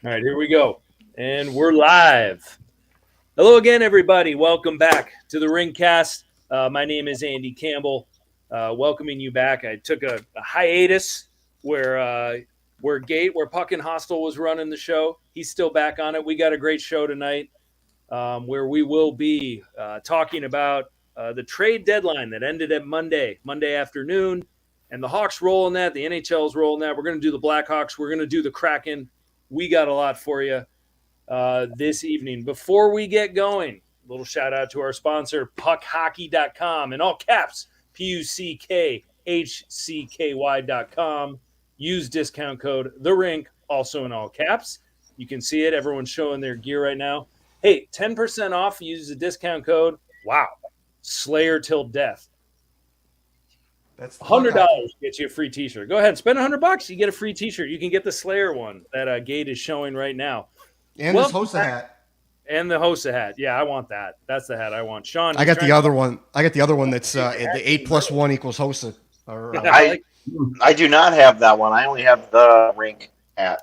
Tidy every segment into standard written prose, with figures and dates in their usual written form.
All right, here we go. And we're live. Hello again, everybody. Welcome back to the Rinkcast. My name is Andy Campbell. Welcoming you back. I took a hiatus where Puck and Hostel was running the show. He's still back on it. We got a great show tonight where we will be talking about the trade deadline that ended at Monday afternoon. And the Hawks rolling that. The NHL's rolling that. We're going to do the Blackhawks. We're going to do the Kraken. We got a lot for you this evening. Before we get going, a little shout out to our sponsor, puckhockey.com, in all caps, puckhcky.com. Use discount code The Rink, also in all caps. You can see it. Everyone's showing their gear right now. Hey, 10% off. Use the discount code. Wow. Slayer till death. That's $100 gets you a free T-shirt. Go ahead, spend $100. You get a free T-shirt. You can get the Slayer one that Gate is showing right now, and this Hossa hat. And the Hossa hat. Yeah, I want that. That's the hat I want. Sean, I got the other one. I got the other one that's the 8 + 1 = Hossa. I do not have that one. I only have the Rink hat.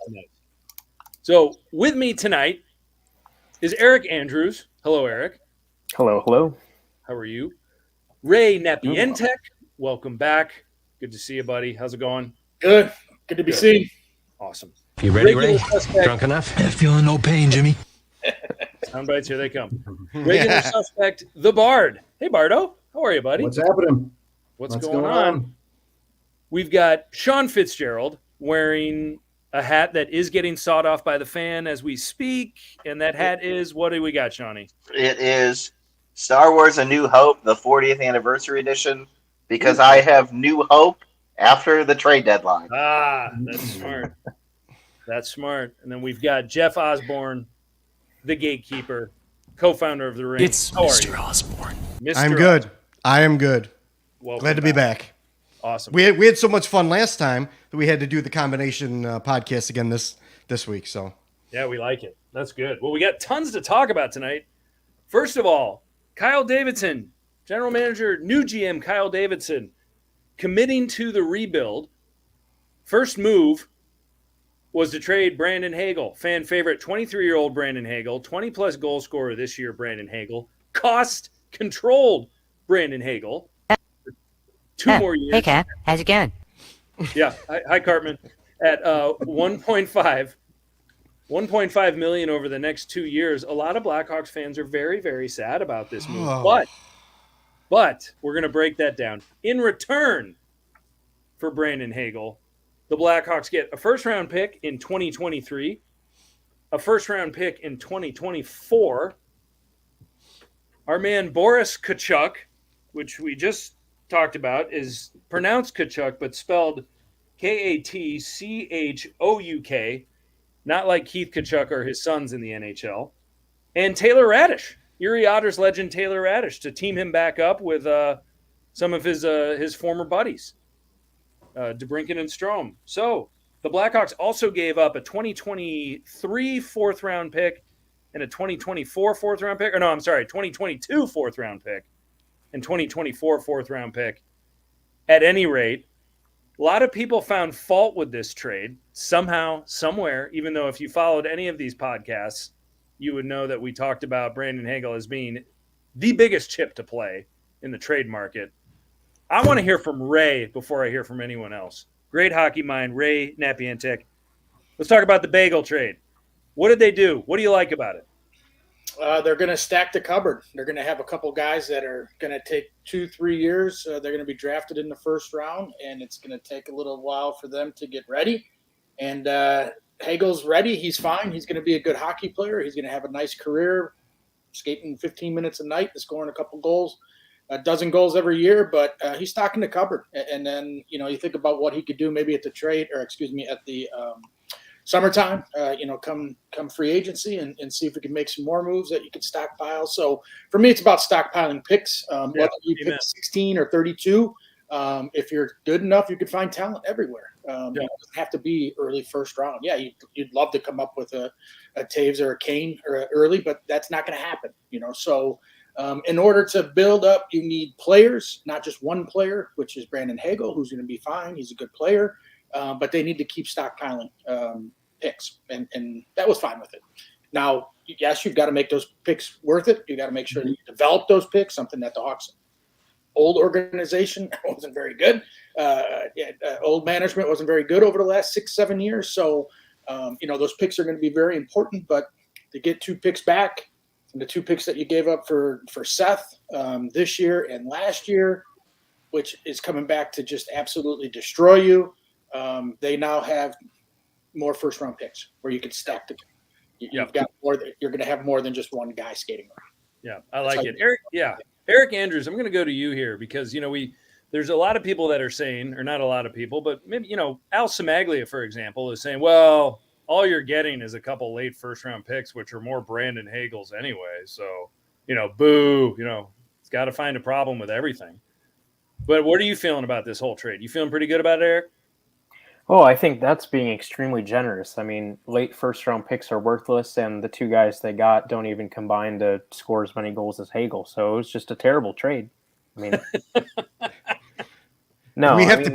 So with me tonight is Eric Andrews. Hello, Eric. Hello. How are you? Ray Napientek. Welcome back. Good to see you, buddy. How's it going? Good to be seen. Awesome. You ready, Ray? Drunk enough? Yeah, feeling no pain, Jimmy. Sound bites, here they come. Regular suspect, the Bard. Hey, Bardo. How are you, buddy? What's happening? What's going on? We've got Sean Fitzgerald wearing a hat that is getting sawed off by the fan as we speak. And that hat is, what do we got, Shawnee? It is Star Wars A New Hope, the 40th anniversary edition, because I have new hope after the trade deadline. Ah, that's smart. That's smart. And then we've got Jeff Osborn, the gatekeeper, co-founder of the Rink. It's Mr. Osborn. I'm good. I am good. Welcome Glad to be back. Awesome. We had so much fun last time that we had to do the combination podcast again this week. So yeah, we like it. That's good. Well, we got tons to talk about tonight. First of all, Kyle Davidson, general manager, new GM Kyle Davidson, committing to the rebuild. First move was to trade Brandon Hagel, fan favorite 23-year-old Brandon Hagel, 20-plus goal scorer this year, Brandon Hagel, cost-controlled Brandon Hagel. 2 more years. Hey, Cap. How's it going? Yeah. Hi, Cartman. At 1.5 million over the next 2 years. A lot of Blackhawks fans are very, very sad about this move. But we're going to break that down. In return for Brandon Hagel, the Blackhawks get a first-round pick in 2023, a first-round pick in 2024. Our man Boris Tkachuk, which we just talked about, is pronounced Tkachuk, but spelled Katchouk, not like Keith Tkachuk or his sons in the NHL. And Taylor Radish, Erie Otters legend Taylor Radish, to team him back up with some of his former buddies, DeBrincat and Strome. So the Blackhawks also gave up a 2023 fourth-round pick and a 2024 fourth-round pick. 2022 fourth-round pick and 2024 fourth-round pick. At any rate, a lot of people found fault with this trade somehow, somewhere, even though if you followed any of these podcasts, you would know that we talked about Brandon Hagel as being the biggest chip to play in the trade market. I want to hear from Ray before I hear from anyone else. Great hockey mind, Ray Napientek. Let's talk about the bagel trade. What did they do? What do you like about it? They're going to stack the cupboard. They're going to have a couple guys that are going to take 2-3 years. They're going to be drafted in the first round, and it's going to take a little while for them to get ready. And Hagel's ready. He's fine. He's going to be a good hockey player. He's going to have a nice career, skating 15 minutes a night and scoring a couple goals, a dozen goals every year. But he's stocking the cupboard. And then, you think about what he could do maybe at the summertime, come free agency and see if we can make some more moves that you can stockpile. So for me, it's about stockpiling picks. Whether you pick 16 or 32, if you're good enough, you could find talent everywhere. It doesn't have to be early first round. Yeah, you'd love to come up with a Taves or a Kane or early, but that's not going to happen. So in order to build up, you need players, not just one player, which is Brandon Hagel, who's going to be fine. He's a good player. But they need to keep stockpiling. picks, and that was fine with it. Now, yes, you've got to make those picks worth it. You got to make sure that you develop those picks, something that the Hawks old organization wasn't very good. Old management wasn't very good over the last 6-7 years. So, those picks are going to be very important, but to get 2 picks back, and the 2 picks that you gave up for Seth this year and last year, which is coming back to just absolutely destroy you. They now have more first-round picks where you can stack them. You've got more. You're going to have more than just one guy skating around. Yeah, I like it, Eric. Yeah, Eric Andrews. I'm going to go to you here because there's a lot of people that are saying, or not a lot of people, but maybe Al Samaglia, for example, is saying, well, all you're getting is a couple late first-round picks, which are more Brandon Hagel's anyway. So boo. It's got to find a problem with everything. But what are you feeling about this whole trade? You feeling pretty good about it, Eric? Oh, I think that's being extremely generous. I mean, late first-round picks are worthless, and the 2 guys they got don't even combine to score as many goals as Hagel. So it was just a terrible trade. I mean, no, we have to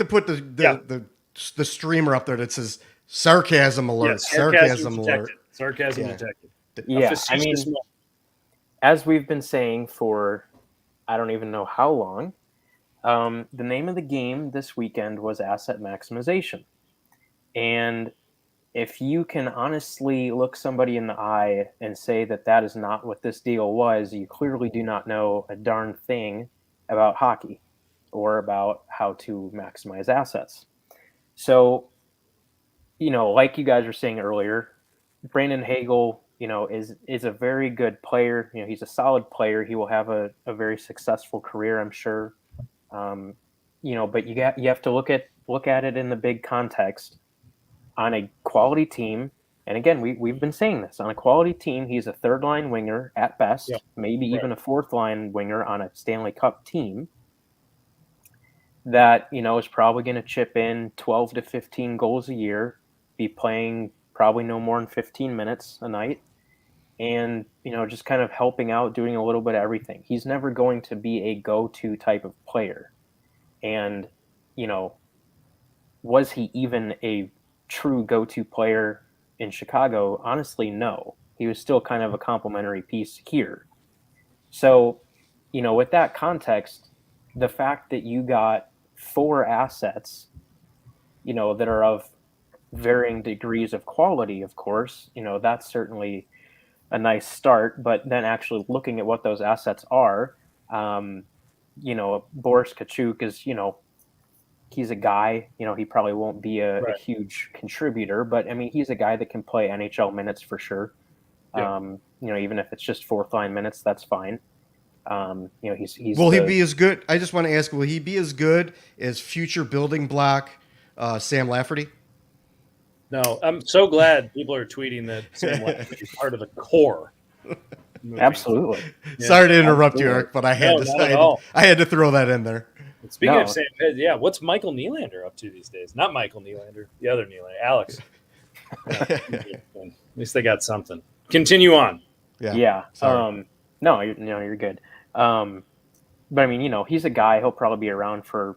put the streamer up there that says sarcasm alert. Yes, sarcasm alert. Sarcasm detected. Yeah, I mean, as we've been saying for I don't even know how long. The name of the game this weekend was asset maximization. And if you can honestly look somebody in the eye and say that that is not what this deal was, you clearly do not know a darn thing about hockey or about how to maximize assets. So, like you guys were saying earlier, Brandon Hagel, is a very good player. He's a solid player. He will have a very successful career, I'm sure. But you have to look at it in the big context on a quality team. And again, we've been saying this on a quality team. He's a 3rd-line winger at best, maybe even a 4th-line winger on a Stanley Cup team that, is probably going to chip in 12 to 15 goals a year, be playing probably no more than 15 minutes a night. And, just kind of helping out, doing a little bit of everything. He's never going to be a go-to type of player. And, was he even a true go-to player in Chicago? Honestly, no. He was still kind of a complimentary piece here. So, with that context, the fact that you got 4 assets, that are of varying degrees of quality, of course, that's certainly a nice start, but then actually looking at what those assets are, Boris Kachuk is, he's a guy, he probably won't be a huge contributor, but I mean, he's a guy that can play NHL minutes for sure. Yeah. Even if it's just 4th-line minutes, that's fine. He's will he be as good? I just want to ask, will he be as good as future building block Sam Lafferty? No, I'm so glad people are tweeting that Sam Lafferty is part of the core. Absolutely. Yeah. Sorry to interrupt you, Eric, but I had to throw that in there. Speaking of Sam, what's Michael Nylander up to these days? Not Michael Nylander, the other Nylander, Alex. At least they got something. Continue on. Yeah. No, you're good. But I mean, he's a guy. He'll probably be around for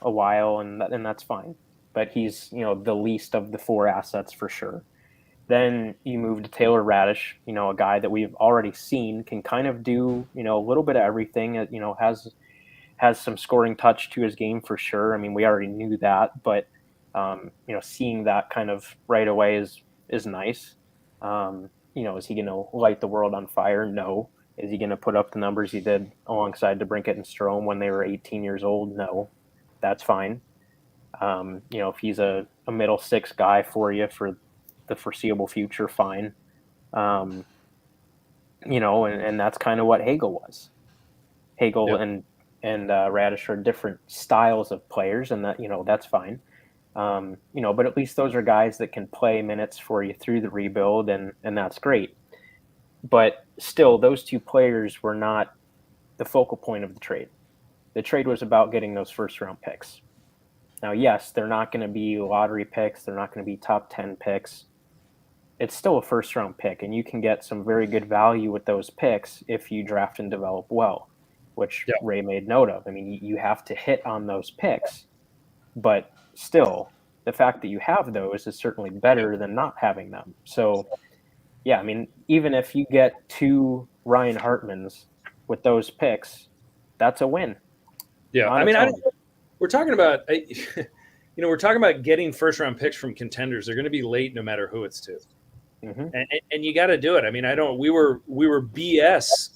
a while, and that's fine. But he's the least of the 4 assets for sure. Then you move to Taylor Radish, a guy that we've already seen can kind of do a little bit of everything. Has some scoring touch to his game for sure. I mean, we already knew that, but seeing that kind of right away is nice. Is he going to light the world on fire? No. Is he going to put up the numbers he did alongside DeBrincat and Strome when they were 18 years old? No. That's fine. If he's a middle 6 guy for you for the foreseeable future, fine. And that's kind of what Hagel was. Hagel and Radish are different styles of players, and that that's fine. But at least those are guys that can play minutes for you through the rebuild, and that's great. But still, those 2 players were not the focal point of the trade. The trade was about getting those first-round picks. Now, yes, they're not going to be lottery picks. They're not going to be top 10 picks. It's still a first-round pick, and you can get some very good value with those picks if you draft and develop well, which Ray made note of. I mean, you have to hit on those picks, but still, the fact that you have those is certainly better than not having them. So, yeah, I mean, even if you get 2 Ryan Hartmans with those picks, that's a win. Yeah, I mean, we're talking about, we're talking about getting first-round picks from contenders. They're going to be late no matter who it's to. Mm-hmm. And you got to do it. I mean, we were BS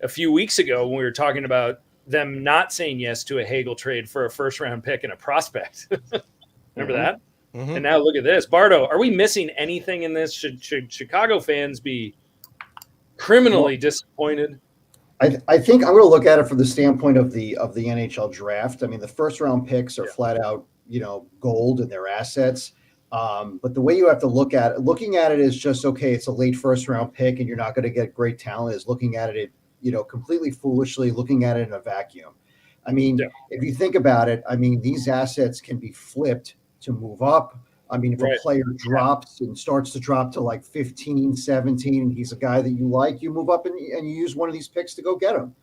a few weeks ago when we were talking about them not saying yes to a Hagel trade for a first-round pick and a prospect. Remember that? Mm-hmm. And now look at this. Bardo, are we missing anything in this? Should Chicago fans be criminally disappointed? I think I'm going to look at it from the standpoint of the NHL draft. I mean, the first-round picks are flat out, gold in their assets. But the way you have to looking at it is just, okay, it's a late first-round pick and you're not going to get great talent, is looking at it, completely foolishly, looking at it in a vacuum. I mean, if you think about it, I mean, these assets can be flipped to move up. I mean, if a player drops and starts to drop to like 15, 17, and he's a guy that you like, you move up and you use one of these picks to go get him.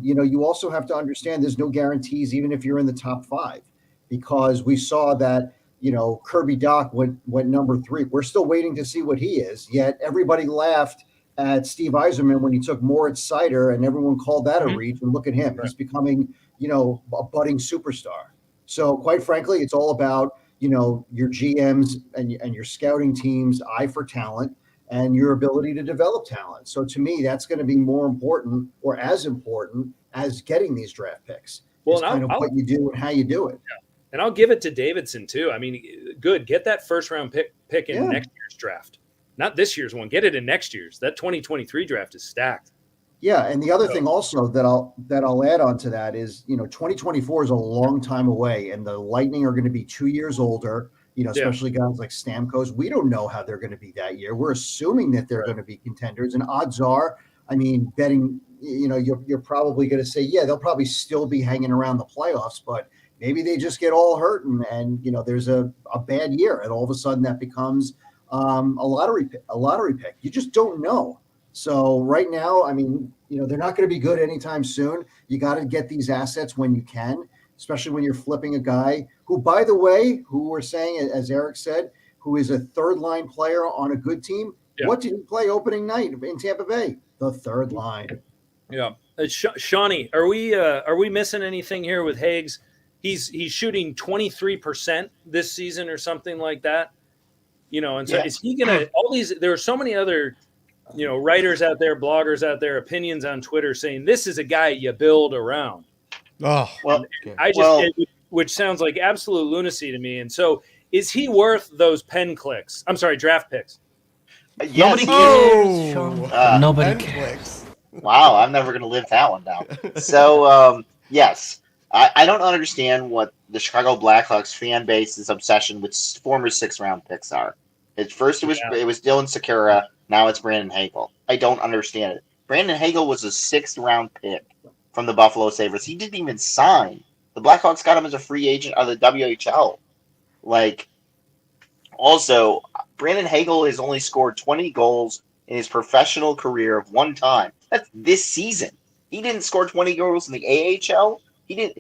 You also have to understand there's no guarantees, even if you're in the top 5, because we saw that, Kirby Doc went number 3. We're still waiting to see what he is, yet everybody laughed at Steve Yzerman when he took Moritz Seider, and everyone called that a reach. And look at him. He's becoming, a budding superstar. So quite frankly, it's all about, your GMs and your scouting team's eye for talent and your ability to develop talent. So to me, that's going to be more important, or as important as getting these draft picks. Well, kind of what you do and how you do it. Yeah. And I'll give it to Davidson too. I mean, good. Get that first round pick in next year's draft. Not this year's one. Get it in next year's. That 2023 draft is stacked. Yeah, and the other thing also that I'll add on to that is, 2024 is a long time away, and the Lightning are going to be 2 years older. Especially guys like Stamkos. We don't know how they're going to be that year. We're assuming that they're going to be contenders, and odds are, I mean, betting, you're probably going to say, yeah, they'll probably still be hanging around the playoffs, but maybe they just get all hurt and there's a bad year, and all of a sudden that becomes a lottery pick. You just don't know. So right now, I mean, they're not going to be good anytime soon. You got to get these assets when you can, especially when you're flipping a guy who, by the way, who we're saying, as Eric said, who is a third line player on a good team. Yeah. What did he play opening night in Tampa Bay? The third line. Yeah. Shawnee, are we missing anything here with Hagues? He's shooting 23% this season or something like that. And so is he going to, there are so many other, writers out there, bloggers out there, opinions on Twitter saying this is a guy you build around. Oh, well, which sounds like absolute lunacy to me. And so is he worth those draft picks? Yes. Nobody cares. Wow, I'm never going to live that one down. So, yes, I don't understand what the Chicago Blackhawks fan base's obsession with former 6th-round picks are. At first, it was Dylan Sekura. Now it's Brandon Hagel. I don't understand it. Brandon Hagel was a 6th-round pick from the Buffalo Sabres. He didn't even sign. The Blackhawks got him as a free agent of the WHL. Also, Brandon Hagel has only scored 20 goals in his professional career of one time. That's this season. He didn't score 20 goals in the AHL. He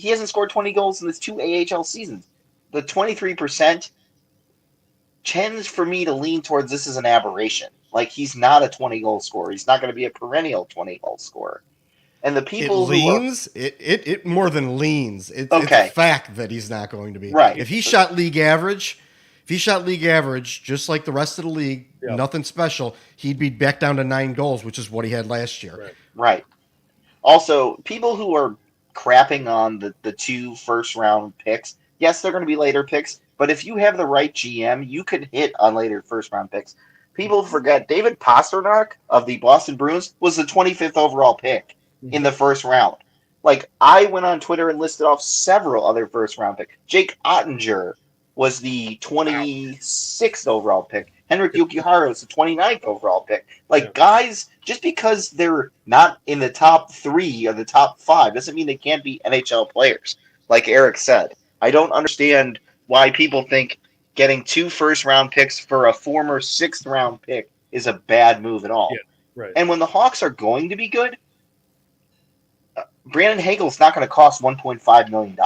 hasn't scored 20 goals in his 2 AHL seasons. The 23% tends for me to lean towards this as an aberration. He's not a 20-goal scorer. He's not going to be a perennial 20-goal scorer. And the people it more than leans. It's a fact that he's not going to be. Right. If he shot league average, just like the rest of the league, nothing special, he'd be back down to 9 goals, which is what he had last year. Right. Also, people who are crapping on the 2 first-round picks, yes, they're going to be later picks, but if you have the right GM, you could hit on later first-round picks. People forget David Pastrnak of the Boston Bruins was the 25th overall pick in the first round. I went on Twitter and listed off several other first-round picks. Jake Ottinger was the 26th overall pick. Henrik Yukihara was the 29th overall pick. Guys, just because they're not in the top 3 or the top 5 doesn't mean they can't be NHL players, like Eric said. I don't understand why people think getting 2 first-round picks for a former 6th-round pick is a bad move at all. Yeah, right. And when the Hawks are going to be good, Brandon Hagel's not going to cost $1.5 million.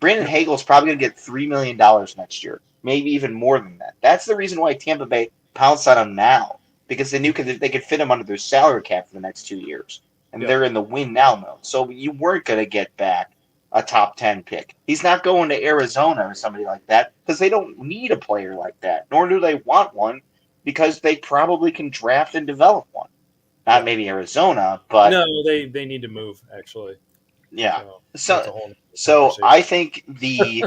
Brandon Hagel's probably going to get $3 million next year, maybe even more than that. That's the reason why Tampa Bay pounced on him now, because they knew they could fit him under their salary cap for the next 2 years. And they're in the win now mode. So you weren't going to get back a top 10 pick. He's not going to Arizona or somebody like that because they don't need a player like that, nor do they want one because they probably can draft and develop one. Not maybe Arizona, but no, they need to move actually. Yeah. So I think the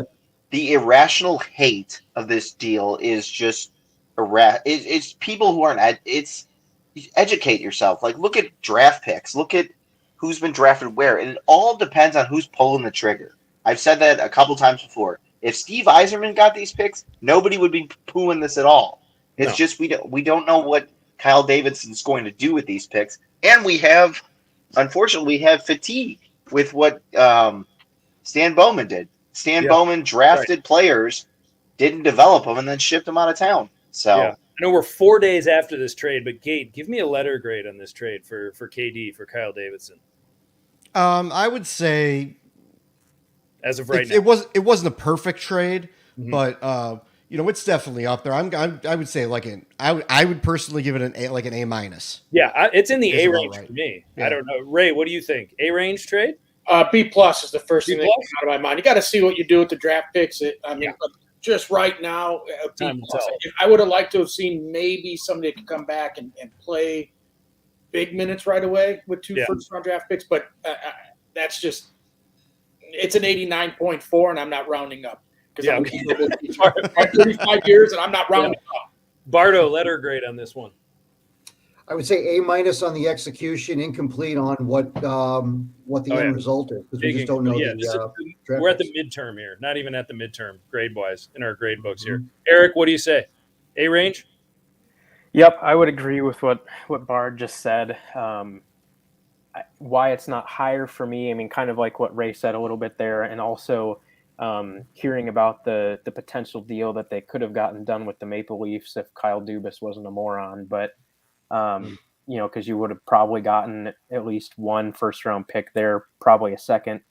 irrational hate of this deal is just it's people who aren't. It's educate yourself. Like, look at draft picks. Look at who's been drafted where, and it all depends on who's pulling the trigger. I've said that a couple times before. If Steve Yzerman got these picks, nobody would be pooing this at all. It's just we don't know what Kyle Davidson's going to do with these picks, and unfortunately, we have fatigue with what Stan Bowman did. Stan Bowman drafted players, didn't develop them, and then shipped them out of town. So I know we're 4 days after this trade, but Gate, give me a letter grade on this trade for KD for Kyle Davidson. I would say, as of right now, it wasn't a perfect trade, but it's definitely up there. I would say I would personally give it an A minus. Yeah, it's in the A range for me. Yeah. I don't know, Ray. What do you think? A range trade? B plus is the first thing that came out of my mind. You got to see what you do with the draft picks. Just right now, I would have liked to have seen maybe somebody could come back and play big minutes right away with two first-round draft picks, but that's just – it's an 89.4, and I'm not rounding up. Because I'm 35 years, and I'm not rounding up. Bardo, letter grade on this one. I would say A minus on the execution, incomplete on what the end result is, because we just don't know. We're at the midterm here, not even at the midterm grade wise in our grade books here. Eric, what do you say? A range? Yep, I would agree with what Bard just said. Why it's not higher for me, I mean, kind of like what Ray said a little bit there, and also hearing about the potential deal that they could have gotten done with the Maple Leafs if Kyle Dubas wasn't a moron, but because you would have probably gotten at least one first-round pick there, probably a second.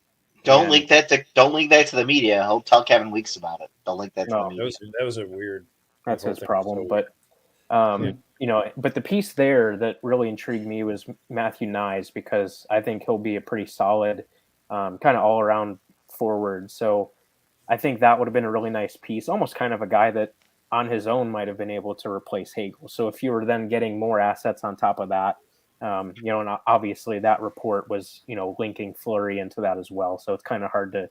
Don't leak that to the media. I'll tell Kevin Weeks about it. Don't leak that to the media. That was a weird. That's his problem, but but the piece there that really intrigued me was Matthew Nyes, because I think he'll be a pretty solid kind of all-around forward. So I think that would have been a really nice piece, almost kind of a guy that on his own might have been able to replace Hagel. So if you were then getting more assets on top of that, and obviously that report was, linking Fleury into that as well. So it's kind of hard to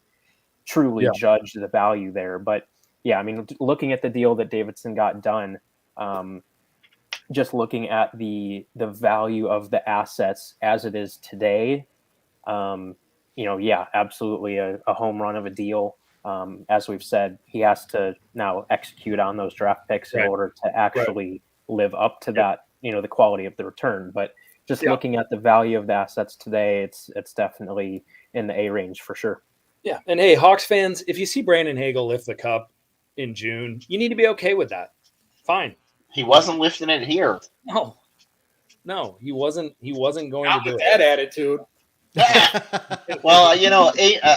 truly judge the value there. But yeah, I mean, looking at the deal that Davidson got done, just looking at the value of the assets as it is today, absolutely a home run of a deal. As we've said, he has to now execute on those draft picks in order to actually live up to that, the quality of the return. But just looking at the value of the assets today, it's definitely in the A range for sure. Yeah. And hey, Hawks fans, if you see Brandon Hagel lift the cup in June, you need to be okay with that. Fine. He wasn't lifting it here. No, he wasn't going Not to do with it. that attitude. Well,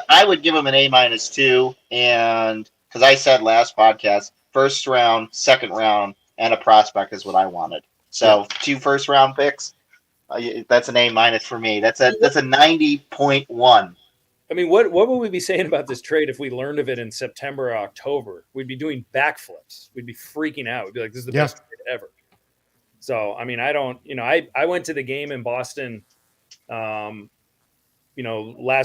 I would give him an A minus too, and because I said last podcast, first round, second round, and a prospect is what I wanted. So 2 first round picks, that's an A minus for me. That's a 90.1. I mean, what would we be saying about this trade if we learned of it in September or October? We'd be doing backflips. We'd be freaking out. We'd be like, "This is the best trade ever." So, I mean, I went to the game in Boston. Last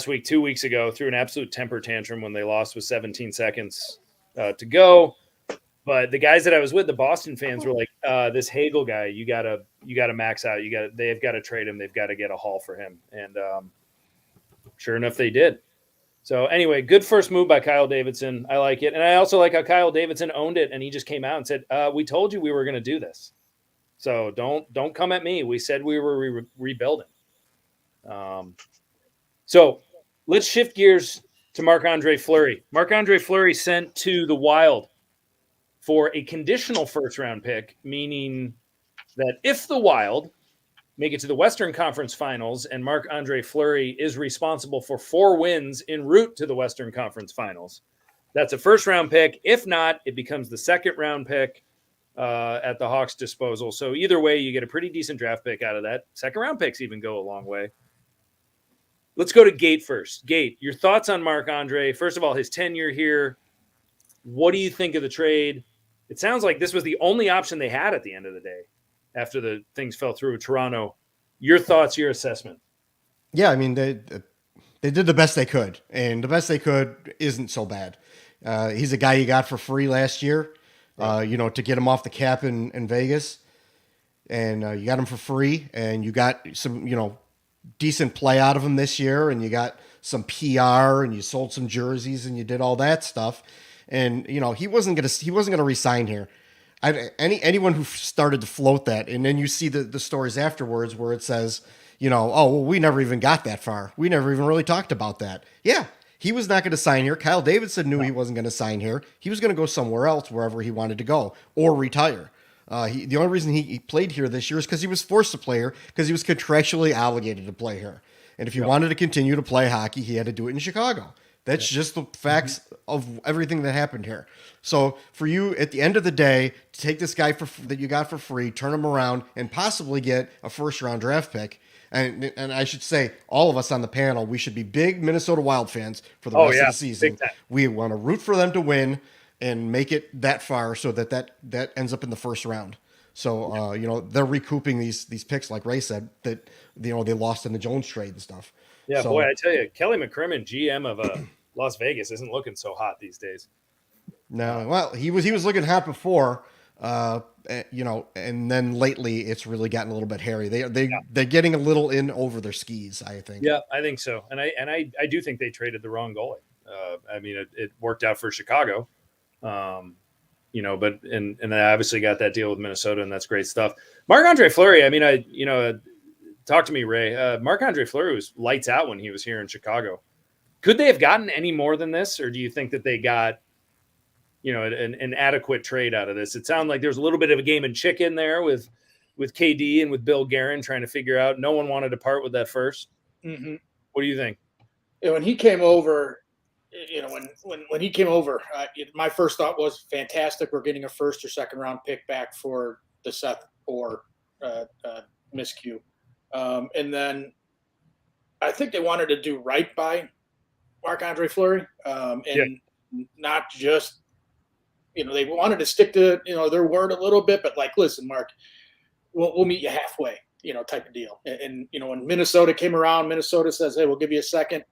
week, 2 weeks ago, threw an absolute temper tantrum when they lost with 17 seconds to go. But the guys that I was with, the Boston fans, were like, "This Hagel guy, you gotta max out. They've got to trade him. They've got to get a haul for him." And sure enough, they did. So anyway, good first move by Kyle Davidson. I like it, and I also like how Kyle Davidson owned it, and he just came out and said, "We told you we were going to do this. So don't come at me. We said we were rebuilding." So let's shift gears to Marc-Andre Fleury. Marc-Andre Fleury sent to the Wild for a conditional first-round pick, meaning that if the Wild make it to the Western Conference Finals and Marc-Andre Fleury is responsible for 4 wins en route to the Western Conference Finals, That's a first-round pick. If not, it becomes the second-round pick at the Hawks' disposal. So either way, you get a pretty decent draft pick out of that. Second-round picks even go a long way. Let's go to Gate first. Gate, your thoughts on Marc-Andre? First of all, his tenure here. What do you think of the trade? It sounds like this was the only option they had at the end of the day after the things fell through with Toronto. Your thoughts, your assessment? Yeah, I mean, they did the best they could, and the best they could isn't so bad. He's a guy you got for free last year, to get him off the cap in Vegas, and you got him for free, and you got some, decent play out of him this year, and you got some PR, and you sold some jerseys, and you did all that stuff, and he wasn't gonna resign here. Anyone who started to float that, and then you see the stories afterwards where it says, we never even got that far. We never even really talked about that. Yeah, he was not going to sign here. Kyle Davidson knew he wasn't going to sign here. He was going to go somewhere else, wherever he wanted to go, or retire. The only reason he played here this year is because he was forced to play here, because he was contractually obligated to play here. And if he wanted to continue to play hockey, he had to do it in Chicago. That's just the facts of everything that happened here. So for you, at the end of the day, to take this guy that you got for free, turn him around, and possibly get a first-round draft pick, and I should say, all of us on the panel, we should be big Minnesota Wild fans for the rest of the season. We want to root for them to win and make it that far, so that ends up in the first round. So they're recouping these picks, like Ray said, that they lost in the Jones trade and stuff. Yeah, boy, I tell you, Kelly McCrimmon, GM of Las Vegas, isn't looking so hot these days. No, well, he was looking hot before, and then lately it's really gotten a little bit hairy. They're getting a little in over their skis, I think. Yeah, I think so, and I do think they traded the wrong goalie. It worked out for Chicago, but they obviously got that deal with Minnesota, and that's great stuff. Marc-Andre Fleury, talk to me, Ray. Marc-Andre Fleury was lights out when he was here in Chicago. Could they have gotten any more than this, or do you think that they got, an adequate trade out of this? It sounded like there's a little bit of a game of chicken there with KD and with Bill Guerin trying to figure out. No one wanted to part with that first. Mm-hmm. What do you think? When he came over, when he came over, my first thought was fantastic. We're getting a first or second round pick back for the Seth or miscue. And then I think they wanted to do right by Marc-Andre Fleury, not just, they wanted to stick to, their word a little bit, but listen, Mark, we'll meet you halfway, type of deal. And when Minnesota came around, Minnesota says, hey, we'll give you a second.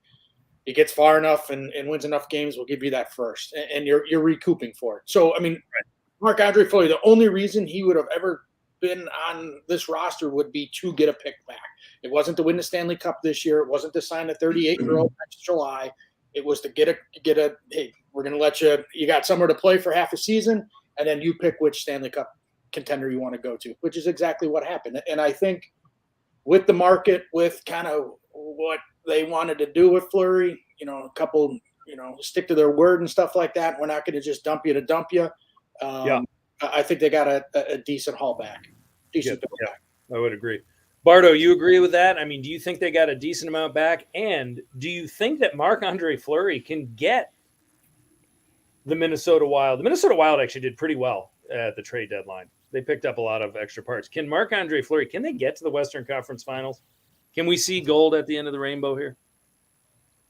He gets far enough and wins enough games, we'll give you that first. And you're recouping for it. So, Marc-Andre Fleury, the only reason he would have ever been on this roster would be to get a pick back. It wasn't to win the Stanley Cup this year. It wasn't to sign a 38-year-old next July. It was to get a hey, we're going to let you got somewhere to play for half a season, and then you pick which Stanley Cup contender you want to go to, which is exactly what happened. And I think with the market, with kind of what they wanted to do with Fleury, a couple, stick to their word and stuff like that. We're not going to just dump you to dump you. I think they got a decent haul back. I would agree. Bardo, you agree with that? Do you think they got a decent amount back? And do you think that Marc-Andre Fleury can get the Minnesota Wild? The Minnesota Wild actually did pretty well at the trade deadline. They picked up a lot of extra parts. Can Marc-Andre Fleury, can they get to the Western Conference Finals? Can we see gold at the end of the rainbow here?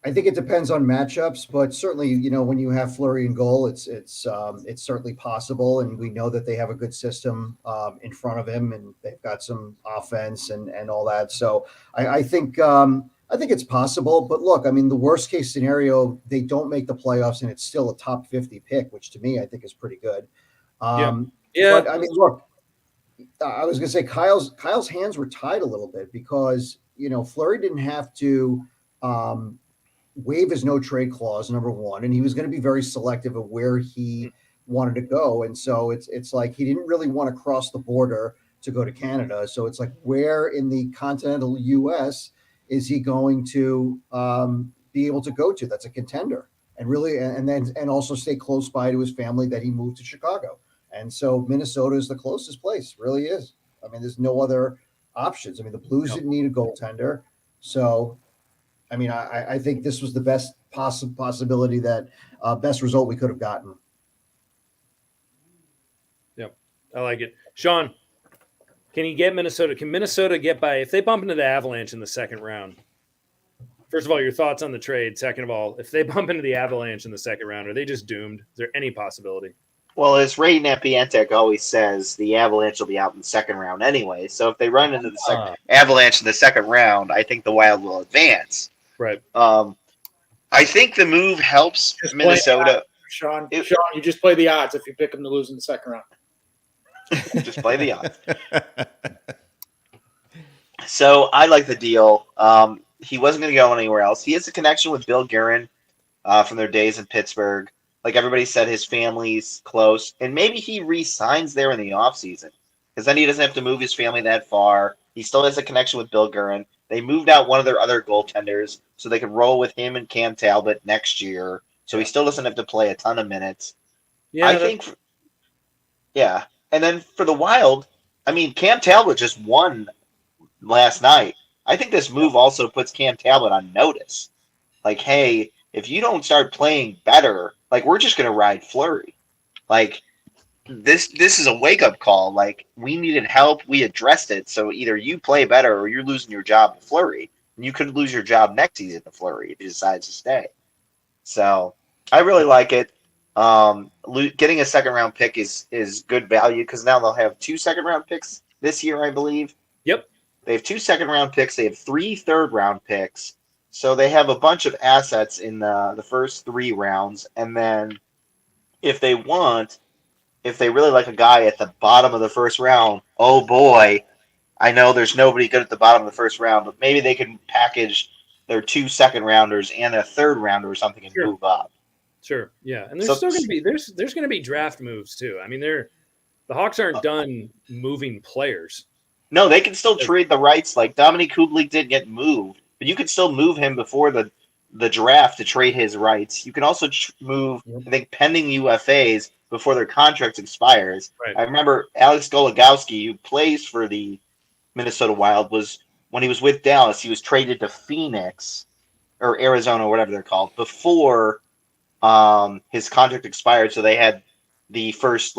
I think it depends on matchups, but certainly, when you have Fleury in goal, it's certainly possible, and we know that they have a good system in front of him, and they've got some offense and all that. So I think it's possible. But look, the worst case scenario, they don't make the playoffs, and it's still a top 50 pick, which to me I think is pretty good. But look, I was going to say Kyle's hands were tied a little bit because Fleury didn't have to waive his no trade clause, number one, and he was going to be very selective of where he wanted to go. And so it's like he didn't really want to cross the border to go to Canada. So it's like, where in the continental US is he going to be able to go to? That's a contender, and really, and also stay close by to his family that he moved to Chicago. And so Minnesota is the closest place, really is. There's no other options. The Blues didn't need a goaltender. So I think this was the best possibility that best result we could have gotten. Yep, I like it. Sean, can you get Minnesota? Can Minnesota get by if they bump into the Avalanche in the second round? First of all, your thoughts on the trade. Second of all, if they bump into the Avalanche in the second round, are they just doomed? Is there any possibility? Well, as Ray Napientek always says, the Avalanche will be out in the second round anyway. So if they run into the Avalanche in the second round, I think the Wild will advance. Right. I think the move helps Minnesota. Sean, you just play the odds if you pick them to lose in the second round. Just play the odds. So I like the deal. He wasn't going to go anywhere else. He has a connection with Bill Guerin from their days in Pittsburgh. Like everybody said, his family's close. And maybe he re-signs there in the offseason because then he doesn't have to move his family that far. He still has a connection with Bill Guerin. They moved out one of their other goaltenders so they could roll with him and Cam Talbot next year. So he still doesn't have to play a ton of minutes. Yeah, I think. Yeah. And then for the Wild, I mean, Cam Talbot just won last night. I think this move also puts Cam Talbot on notice. Like, hey, if you don't start playing better, like, we're just going to ride Fleury. Like, this is a wake-up call. Like, we needed help. We addressed it. So either you play better or you're losing your job to Fleury. And you could lose your job next season to Fleury if he decides to stay. So I really like it. Getting a second-round pick is good value because now they'll have 2 second-round picks this year, I believe. Yep. They have 2 second-round picks. They have 3 third-round picks. So they have a bunch of assets in the first 3 rounds. And then if they really like a guy at the bottom of the first round, oh boy, I know there's nobody good at the bottom of the first round, but maybe they can package their 2 second-rounders and a third-rounder or something and move up. Sure, yeah. And there's still going to be there's going to be draft moves too. I mean, the Hawks aren't done moving players. No, they can still trade the rights. Like Dominic Kubalik did get moved, but you could still move him before the draft to trade his rights. You can also move, I think, pending UFAs before their contract expires. Right. I remember Alex Goligoski, who plays for the Minnesota Wild, when he was with Dallas, he was traded to Phoenix or Arizona, or whatever they're called, before his contract expired. So they had the first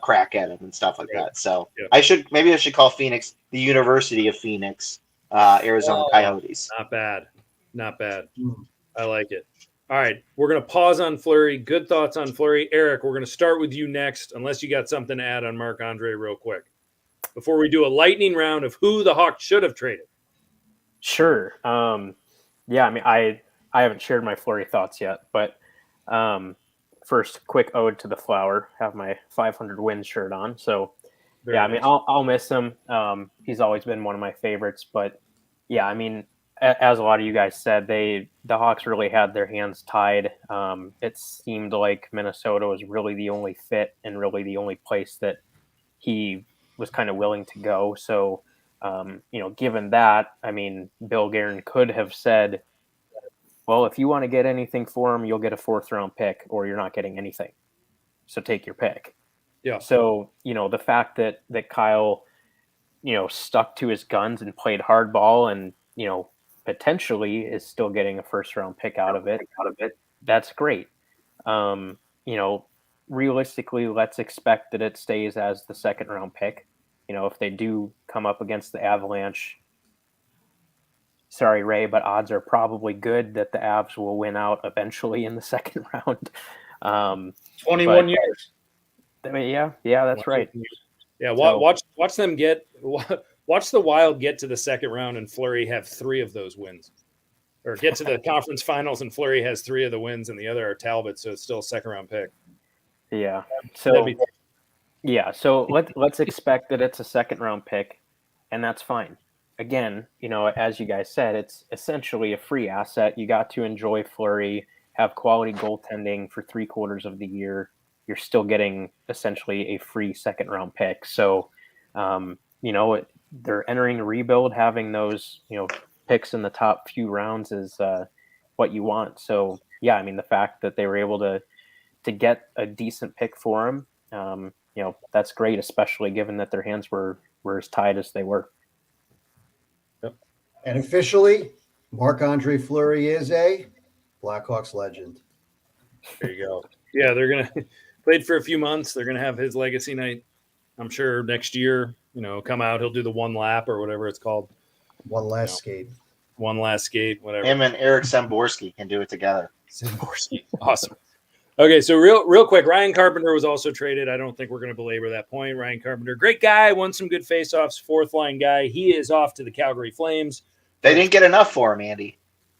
crack at him and stuff like that. So I should call Phoenix the University of Phoenix, Arizona Coyotes. Not bad. I like it. All right, we're going to pause on Fleury. Good thoughts on Fleury. Eric, we're going to start with you next, unless you got something to add on Marc-Andre real quick. Before we do a lightning round of who the Hawks should have traded. Sure. Yeah, I mean, I haven't shared my Fleury thoughts yet, but first, quick ode to the Flower. Have my 500 wins shirt on. So, Very yeah, nice. I mean, I'll miss him. He's always been one of my favorites. But, yeah, I mean, as a lot of you guys said, the Hawks really had their hands tied. It seemed like Minnesota was really the only fit and really the only place that he was kind of willing to go. So, given that, I mean, Bill Guerin could have said, well, if you want to get anything for him, you'll get a 4th-round pick or you're not getting anything. So take your pick. Yeah. So, the fact that Kyle, stuck to his guns and played hardball and, potentially is still getting a 1st-round pick out of it, that's great. Realistically, let's expect that it stays as the 2nd-round pick. If they do come up against the Avalanche, sorry, Ray, but odds are probably good that the Avs will win out eventually in the 2nd round. 21 years. I mean, yeah, that's right. Yeah, watch them watch the Wild get to the 2nd round and Fleury have 3 of those wins, or get to the conference finals and Fleury has 3 of the wins and the other are Talbot, so it's still a 2nd-round pick. Yeah. So let's expect that it's a 2nd-round pick, and that's fine. Again, as you guys said, it's essentially a free asset. You got to enjoy Fleury, have quality goaltending for 3/4 of the year. You're still getting essentially a free 2nd-round pick. So, they're entering a rebuild. Having those, picks in the top few rounds is what you want. So, yeah, I mean, the fact that they were able to get a decent pick for him, that's great, especially given that their hands were as tied as they were. And officially, Marc-Andre Fleury is a Blackhawks legend. There you go. Yeah, they're gonna played for a few months. They're gonna have his legacy night. I'm sure next year, come out. He'll do the one lap or whatever it's called. One last skate. One last skate, whatever. Him and Eric Samborski can do it together. Samborski, awesome. Okay, so real quick, Ryan Carpenter was also traded. I don't think we're going to belabor that point. Ryan Carpenter, great guy, won some good faceoffs, fourth line guy. He is off to the Calgary Flames. They didn't get enough for him, Andy.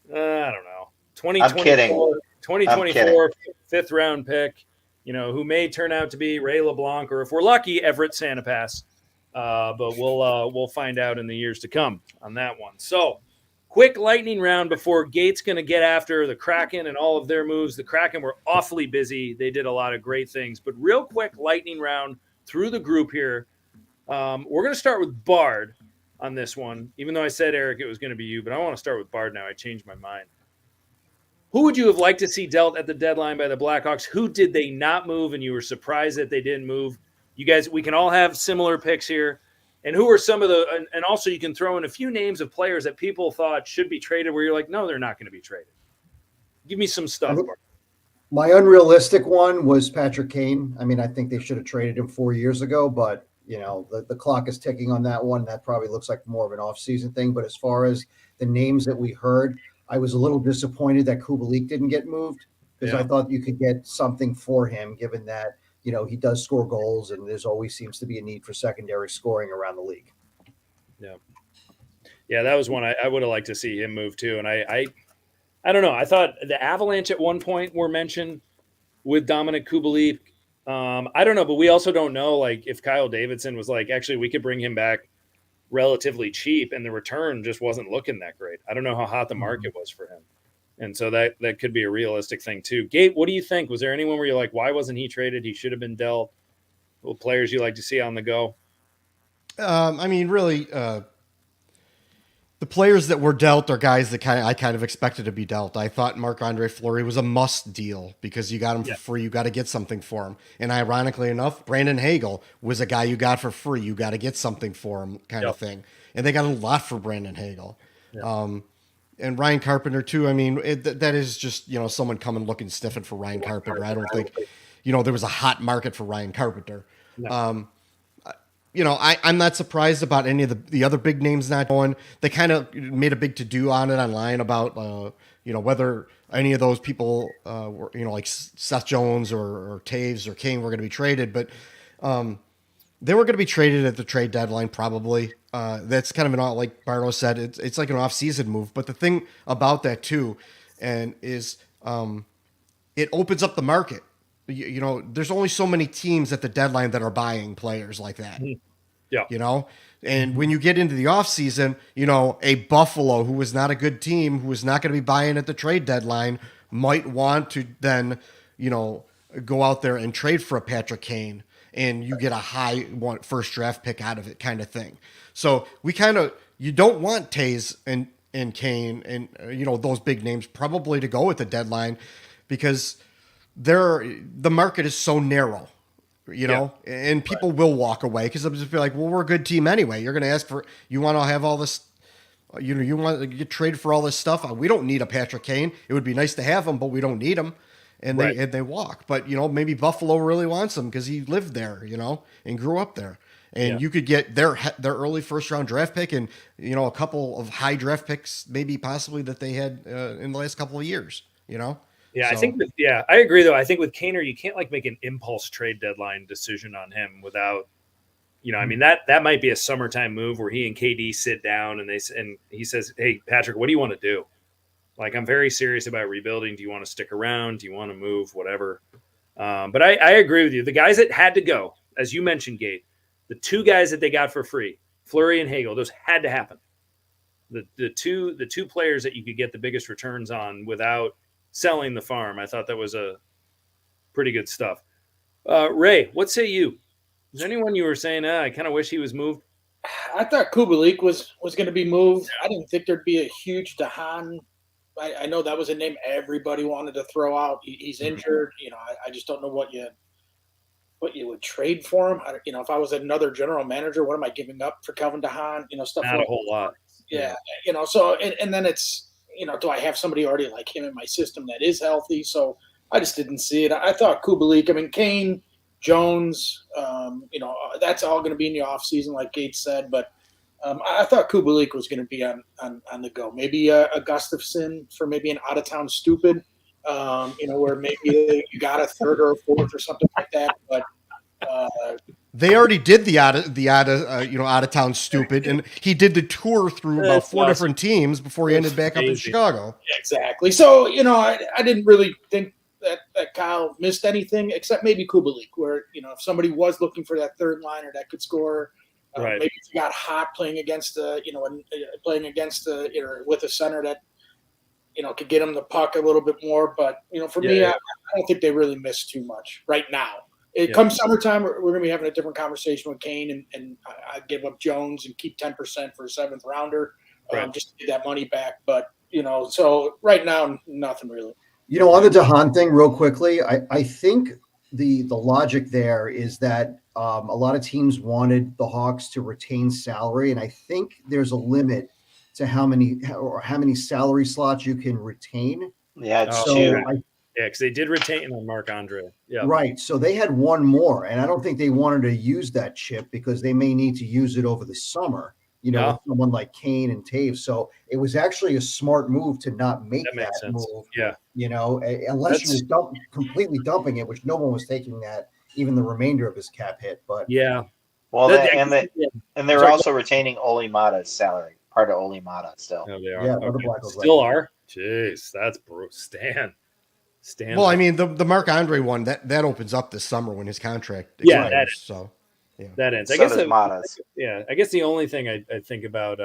I don't know. 2024 fifth round pick, who may turn out to be Ray LeBlanc or if we're lucky, Everett Santapass. But we'll find out in the years to come on that one. So quick lightning round before Gate's going to get after the Kraken and all of their moves. The Kraken were awfully busy. They did a lot of great things. But real quick lightning round through the group here. We're going to start with Bard on this one, even though I said, Eric, it was going to be you. But I want to start with Bard now. I changed my mind. Who would you have liked to see dealt at the deadline by the Blackhawks? Who did they not move and you were surprised that they didn't move? You guys, we can all have similar picks here. And who are some of the – and also you can throw in a few names of players that people thought should be traded where you're like, no, they're not going to be traded. Give me some stuff. My unrealistic one was Patrick Kane. I mean, I think they should have traded him 4 years ago, but, the clock is ticking on that one. That probably looks like more of an offseason thing. But as far as the names that we heard, I was a little disappointed that Kubalik didn't get moved because I thought you could get something for him given that – he does score goals, and there's always seems to be a need for secondary scoring around the league. Yeah, that was one I would have liked to see him move too. And I don't know. I thought the Avalanche at one point were mentioned with Dominic Kubalik. I don't know, but we also don't know if Kyle Davidson was actually we could bring him back relatively cheap, and the return just wasn't looking that great. I don't know how hot the market was for him. And so that could be a realistic thing too. Gate, what do you think? Was there anyone where you're like, why wasn't he traded? He should have been dealt. What players you like to see on the go? Really, the players that were dealt are guys that I kind of expected to be dealt. I thought Marc-Andre Fleury was a must deal because you got him for free. You got to get something for him. And ironically enough, Brandon Hagel was a guy you got for free. You got to get something for him kind of thing. And they got a lot for Brandon Hagel. And Ryan Carpenter too. That is just, someone coming looking stiffing for Ryan Carpenter. I don't think, there was a hot market for Ryan Carpenter. No. I'm not surprised about any of the other big names not going. They kind of made a big to-do on it online about, whether any of those people were, like Seth Jones or Taves or Kane were going to be traded. But they were going to be traded at the trade deadline probably. That's kind of like Barlow said, it's like an off-season move. But the thing about that too, is it opens up the market. There's only so many teams at the deadline that are buying players like that. Yeah. And when you get into the offseason, a Buffalo who was not a good team, who was not going to be buying at the trade deadline, might want to then, go out there and trade for a Patrick Kane. And you get a high first draft pick out of it kind of thing. So you don't want Taves and Kane and, those big names probably to go at the deadline because the market is so narrow, and people will walk away because they'll just be like, well, we're a good team anyway. You're going to ask for, you want to have all this, you want to get traded for all this stuff. We don't need a Patrick Kane. It would be nice to have him, but we don't need him. And they walk. But, maybe Buffalo really wants him because he lived there, and grew up there. And you could get their early first-round draft pick and, a couple of high draft picks maybe possibly that they had in the last couple of years, Yeah, so. I agree, though. I think with Kaner, you can't, make an impulse trade deadline decision on him without, that might be a summertime move where he and KD sit down and he says, hey, Patrick, what do you want to do? I'm very serious about rebuilding. Do you want to stick around? Do you want to move? Whatever. But I agree with you. The guys that had to go, as you mentioned, Gate, the two guys that they got for free, Fleury and Hagel, those had to happen. The two players that you could get the biggest returns on without selling the farm. I thought that was a pretty good stuff. Ray, what say you? Is there anyone you were saying, I kind of wish he was moved? I thought Kubalik was going to be moved. I didn't think there'd be a huge Dahan. I know that was a name everybody wanted to throw out. He's injured. I just don't know what you would trade for him. If I was another general manager, what am I giving up for Kelvin Dahan? Stuff Not like a whole lot. Yeah. So and then it's do I have somebody already like him in my system that is healthy? So I just didn't see it. I thought Kubalik, Kane, Jones, that's all going to be in the offseason, like Gates said. But I thought Kubalik was going to be on the go. Maybe a Gustafson for maybe an out-of-town stupid, where maybe you got a third or a fourth or something like that. But they already did the out of town stupid, and he did the tour through about 4 different teams before he ended back up in Chicago. Exactly. So I didn't really think that Kyle missed anything except maybe Kubalik, where if somebody was looking for that third liner that could score, maybe if you got hot playing against with a center that could get him the puck a little bit more. But for me, I don't think they really missed too much right now. It comes summertime, we're going to be having a different conversation with Kane, and I give up Jones and keep 10% for a 7th rounder just to get that money back. But so right now, nothing really. On the DeHaan thing, real quickly, I think the logic there is that a lot of teams wanted the Hawks to retain salary, and I think there's a limit to how many salary slots you can retain. Yeah, it's so because they did retain on Marc-Andre. Yeah, right. So they had one more, and I don't think they wanted to use that chip because they may need to use it over the summer. With someone like Kane and Taves. So it was actually a smart move to not make that move. Yeah. Unless you were completely dumping it, which no one was taking that, even the remainder of his cap hit. But well, they're also retaining Oli Mata's salary, part of Oli Mata still. Yeah, they are. Yeah, okay. Still are. Jeez, that's Stan. Well, I mean, the Marc-Andre one that opens up this summer when his contract expires. That ends. I guess the only thing I think about,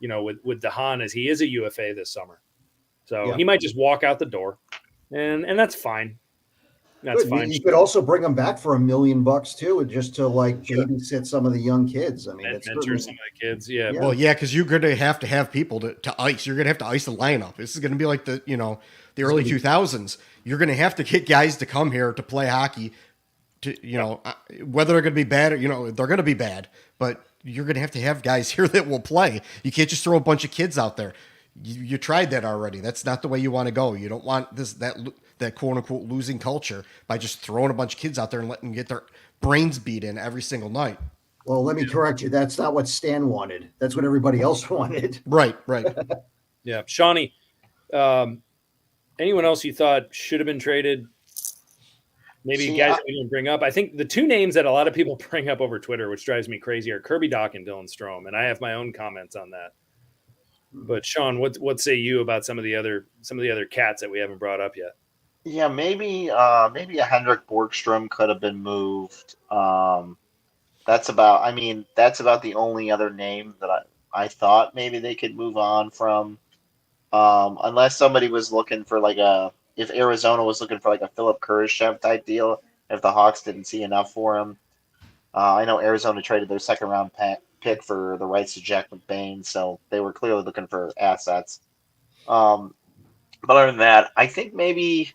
with DeHaan is he is a UFA this summer, so he might just walk out the door, and that's fine. That's fine. You could also bring him back for $1 million too, just to babysit some of the young kids. I mean, mentor some of the kids. Yeah. Well, because you're going to have people to ice. You're going to have to ice the lineup. This is going to be like the early 2000s. You're going to have to get guys to come here to play hockey. Whether they're going to be bad, they're going to be bad, but you're going to have guys here that will play. You can't just throw a bunch of kids out there. You tried that already. That's not the way you want to go. You don't want that quote unquote losing culture by just throwing a bunch of kids out there and letting them get their brains beat in every single night. Well, let me correct you. That's not what Stan wanted. That's what everybody else wanted. Right. Yeah. Shawnee, anyone else you thought should have been traded? Maybe guys that we didn't bring up. I think the 2 names that a lot of people bring up over Twitter, which drives me crazy, are Kirby Dach and Dylan Strome, and I have my own comments on that. But Sean, what say you about some of the other cats that we haven't brought up yet? Yeah, maybe a Henrik Borgstrom could have been moved. That's about the only other name that I thought maybe they could move on from, unless somebody was looking for if Arizona was looking for a Philip Kurashev type deal, if the Hawks didn't see enough for him. I know Arizona traded their 2nd round pick for the rights to Jack McBain, so they were clearly looking for assets. But other than that, I think maybe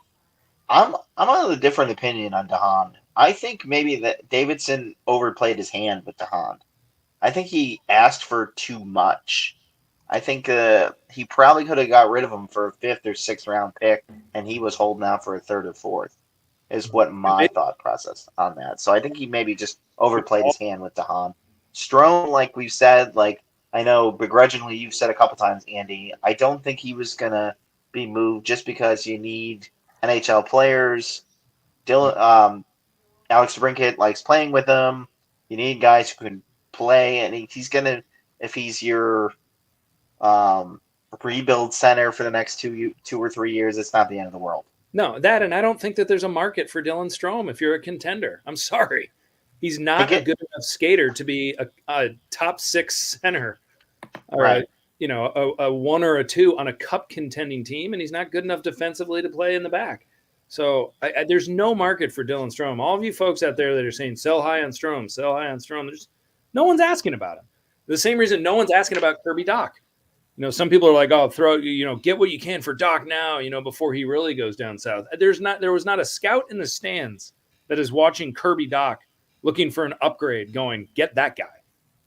I'm of a different opinion on DeHaan. I think maybe that Davidson overplayed his hand with DeHaan. I think he asked for too much. I think he probably could have got rid of him for a 5th or 6th round pick, and he was holding out for a 3rd or 4th, is what my thought process on that. So I think he maybe just overplayed his hand with DeHaan. Strome, like we've said, I know begrudgingly you've said a couple times, Andy, I don't think he was going to be moved just because you need NHL players. Alex DeBrincat likes playing with him. You need guys who can play, and he's going to, if he's your rebuild center for the next 2 or 3 years, it's not the end of the world. No, and I don't think that there's a market for Dylan Strome if you're a contender. I'm sorry. He's not a good enough skater to be a top 6 center. Right. A 1 or a 2 on a cup contending team, and he's not good enough defensively to play in the back. So there's no market for Dylan Strome. All of you folks out there that are saying sell high on Strome, no one's asking about him. The same reason no one's asking about Kirby Dach. Some people are like, oh, get what you can for Dach now, before he really goes down south. There was not a scout in the stands that is watching Kirby Dach looking for an upgrade going, get that guy.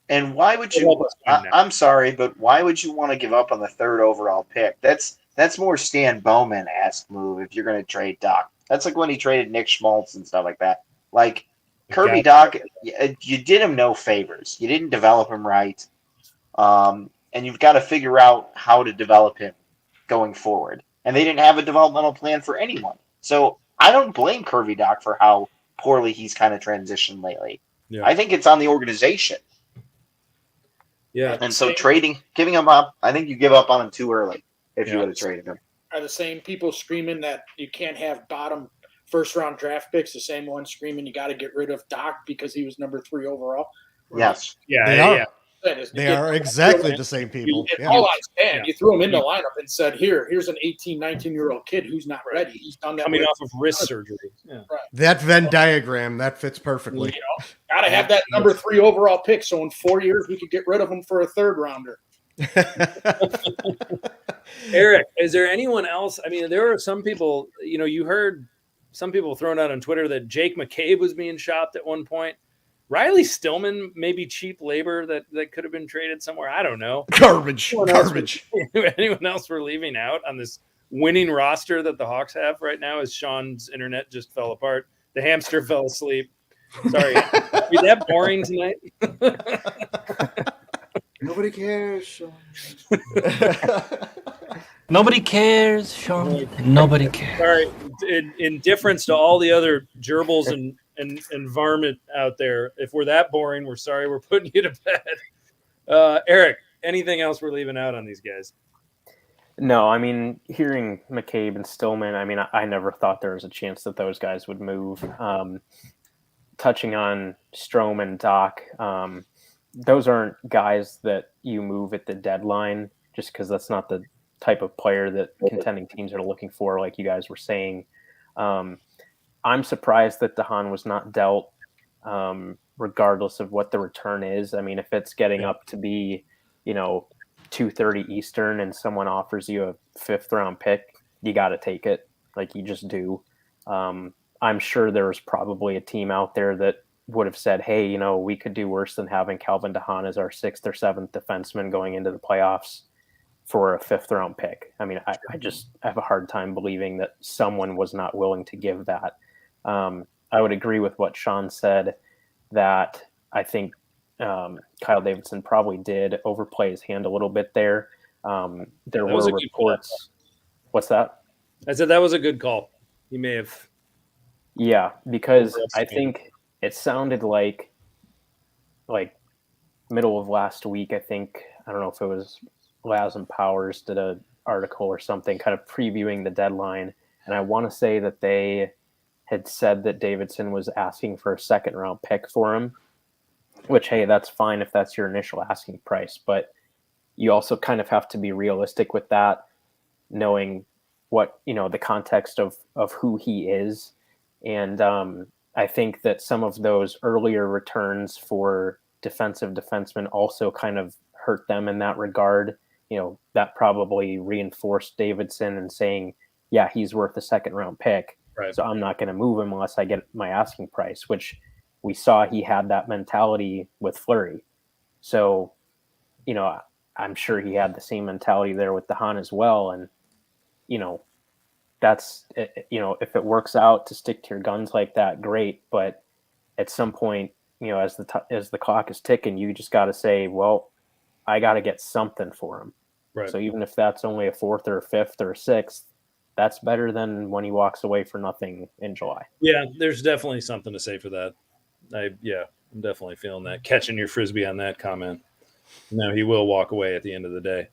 And why would you? I'm sorry, but why would you want to give up on the 3rd overall pick? That's more Stan Bowman-esque move if you're going to trade Doc. That's like when he traded Nick Schmaltz and stuff like that. Like Kirby Doc, you did him no favors. You didn't develop him right, and you've got to figure out how to develop him going forward. And they didn't have a developmental plan for anyone. So I don't blame Kirby Doc for how poorly he's kind of transitioned lately. Yeah. I think it's on the organization. Yeah. And so giving him up, I think you give up on him too early if you would have traded him. Are the same people screaming that you can't have bottom first-round draft picks the same ones screaming you got to get rid of Doc because he was number 3 overall? Yes. Yeah. They are exactly the same people. All I stand, you threw him in the lineup and said, here's an 18, 19-year-old kid who's not ready. He's done that coming off of wrist surgery. Yeah. Right. That Venn diagram, that fits perfectly. Got to have that number 3 overall pick so in 4 years we could get rid of him for a 3rd rounder. Eric, is there anyone else? I mean, there are some people, you heard some people throwing out on Twitter that Jake McCabe was being shopped at one point. Riley Stillman, maybe cheap labor that could have been traded somewhere. I don't know. Garbage. Anyone else we're leaving out on this winning roster that the Hawks have right now as Sean's internet just fell apart. The hamster fell asleep. Sorry. Is that boring tonight? Nobody cares, Sean. Nobody cares, Sean. Nobody cares. Sorry. In difference to all the other gerbils and varmint out there, if we're that boring, we're sorry we're putting you to bed. Eric, anything else we're leaving out on these guys? No, I mean, hearing McCabe and Stillman, I mean, I never thought there was a chance that those guys would move. Touching on Strome and Doc, those aren't guys that you move at the deadline just because that's not the type of player that contending teams are looking for, like you guys were saying. I'm surprised that DeHaan was not dealt, regardless of what the return is. I mean, if it's getting up to be, 2:30 Eastern and someone offers you a 5th round pick, you got to take it. Like you just do. I'm sure there was probably a team out there that would have said, hey, we could do worse than having Calvin DeHaan as our 6th or 7th defenseman going into the playoffs for a 5th round pick. I mean, I just have a hard time believing that someone was not willing to give that. I would agree with what Sean said that I think Kyle Davidson probably did overplay his hand a little bit there. There were reports. What's that? I said that was a good call. He may have. Yeah, because I think it sounded like middle of last week, I don't know if it was Lauzon Powers did an article or something kind of previewing the deadline. And I want to say that they had said that Davidson was asking for a 2nd round pick for him, which, hey, that's fine if that's your initial asking price. But you also kind of have to be realistic with that, knowing what, the context of who he is. And I think that some of those earlier returns for defensive defensemen also kind of hurt them in that regard. That probably reinforced Davidson and saying, yeah, he's worth a 2nd round pick. Right. So I'm not going to move him unless I get my asking price, which we saw he had that mentality with Fleury. So, I'm sure he had the same mentality there with DeHaan as well. And, that's, if it works out to stick to your guns like that, great. But at some point, as the clock is ticking, you just got to say, well, I got to get something for him. Right. So even if that's only a 4th or a 5th or a 6th, that's better than when he walks away for nothing in July. Yeah, there's definitely something to say for that. I'm definitely feeling that. Catching your Frisbee on that comment. No, he will walk away at the end of the day.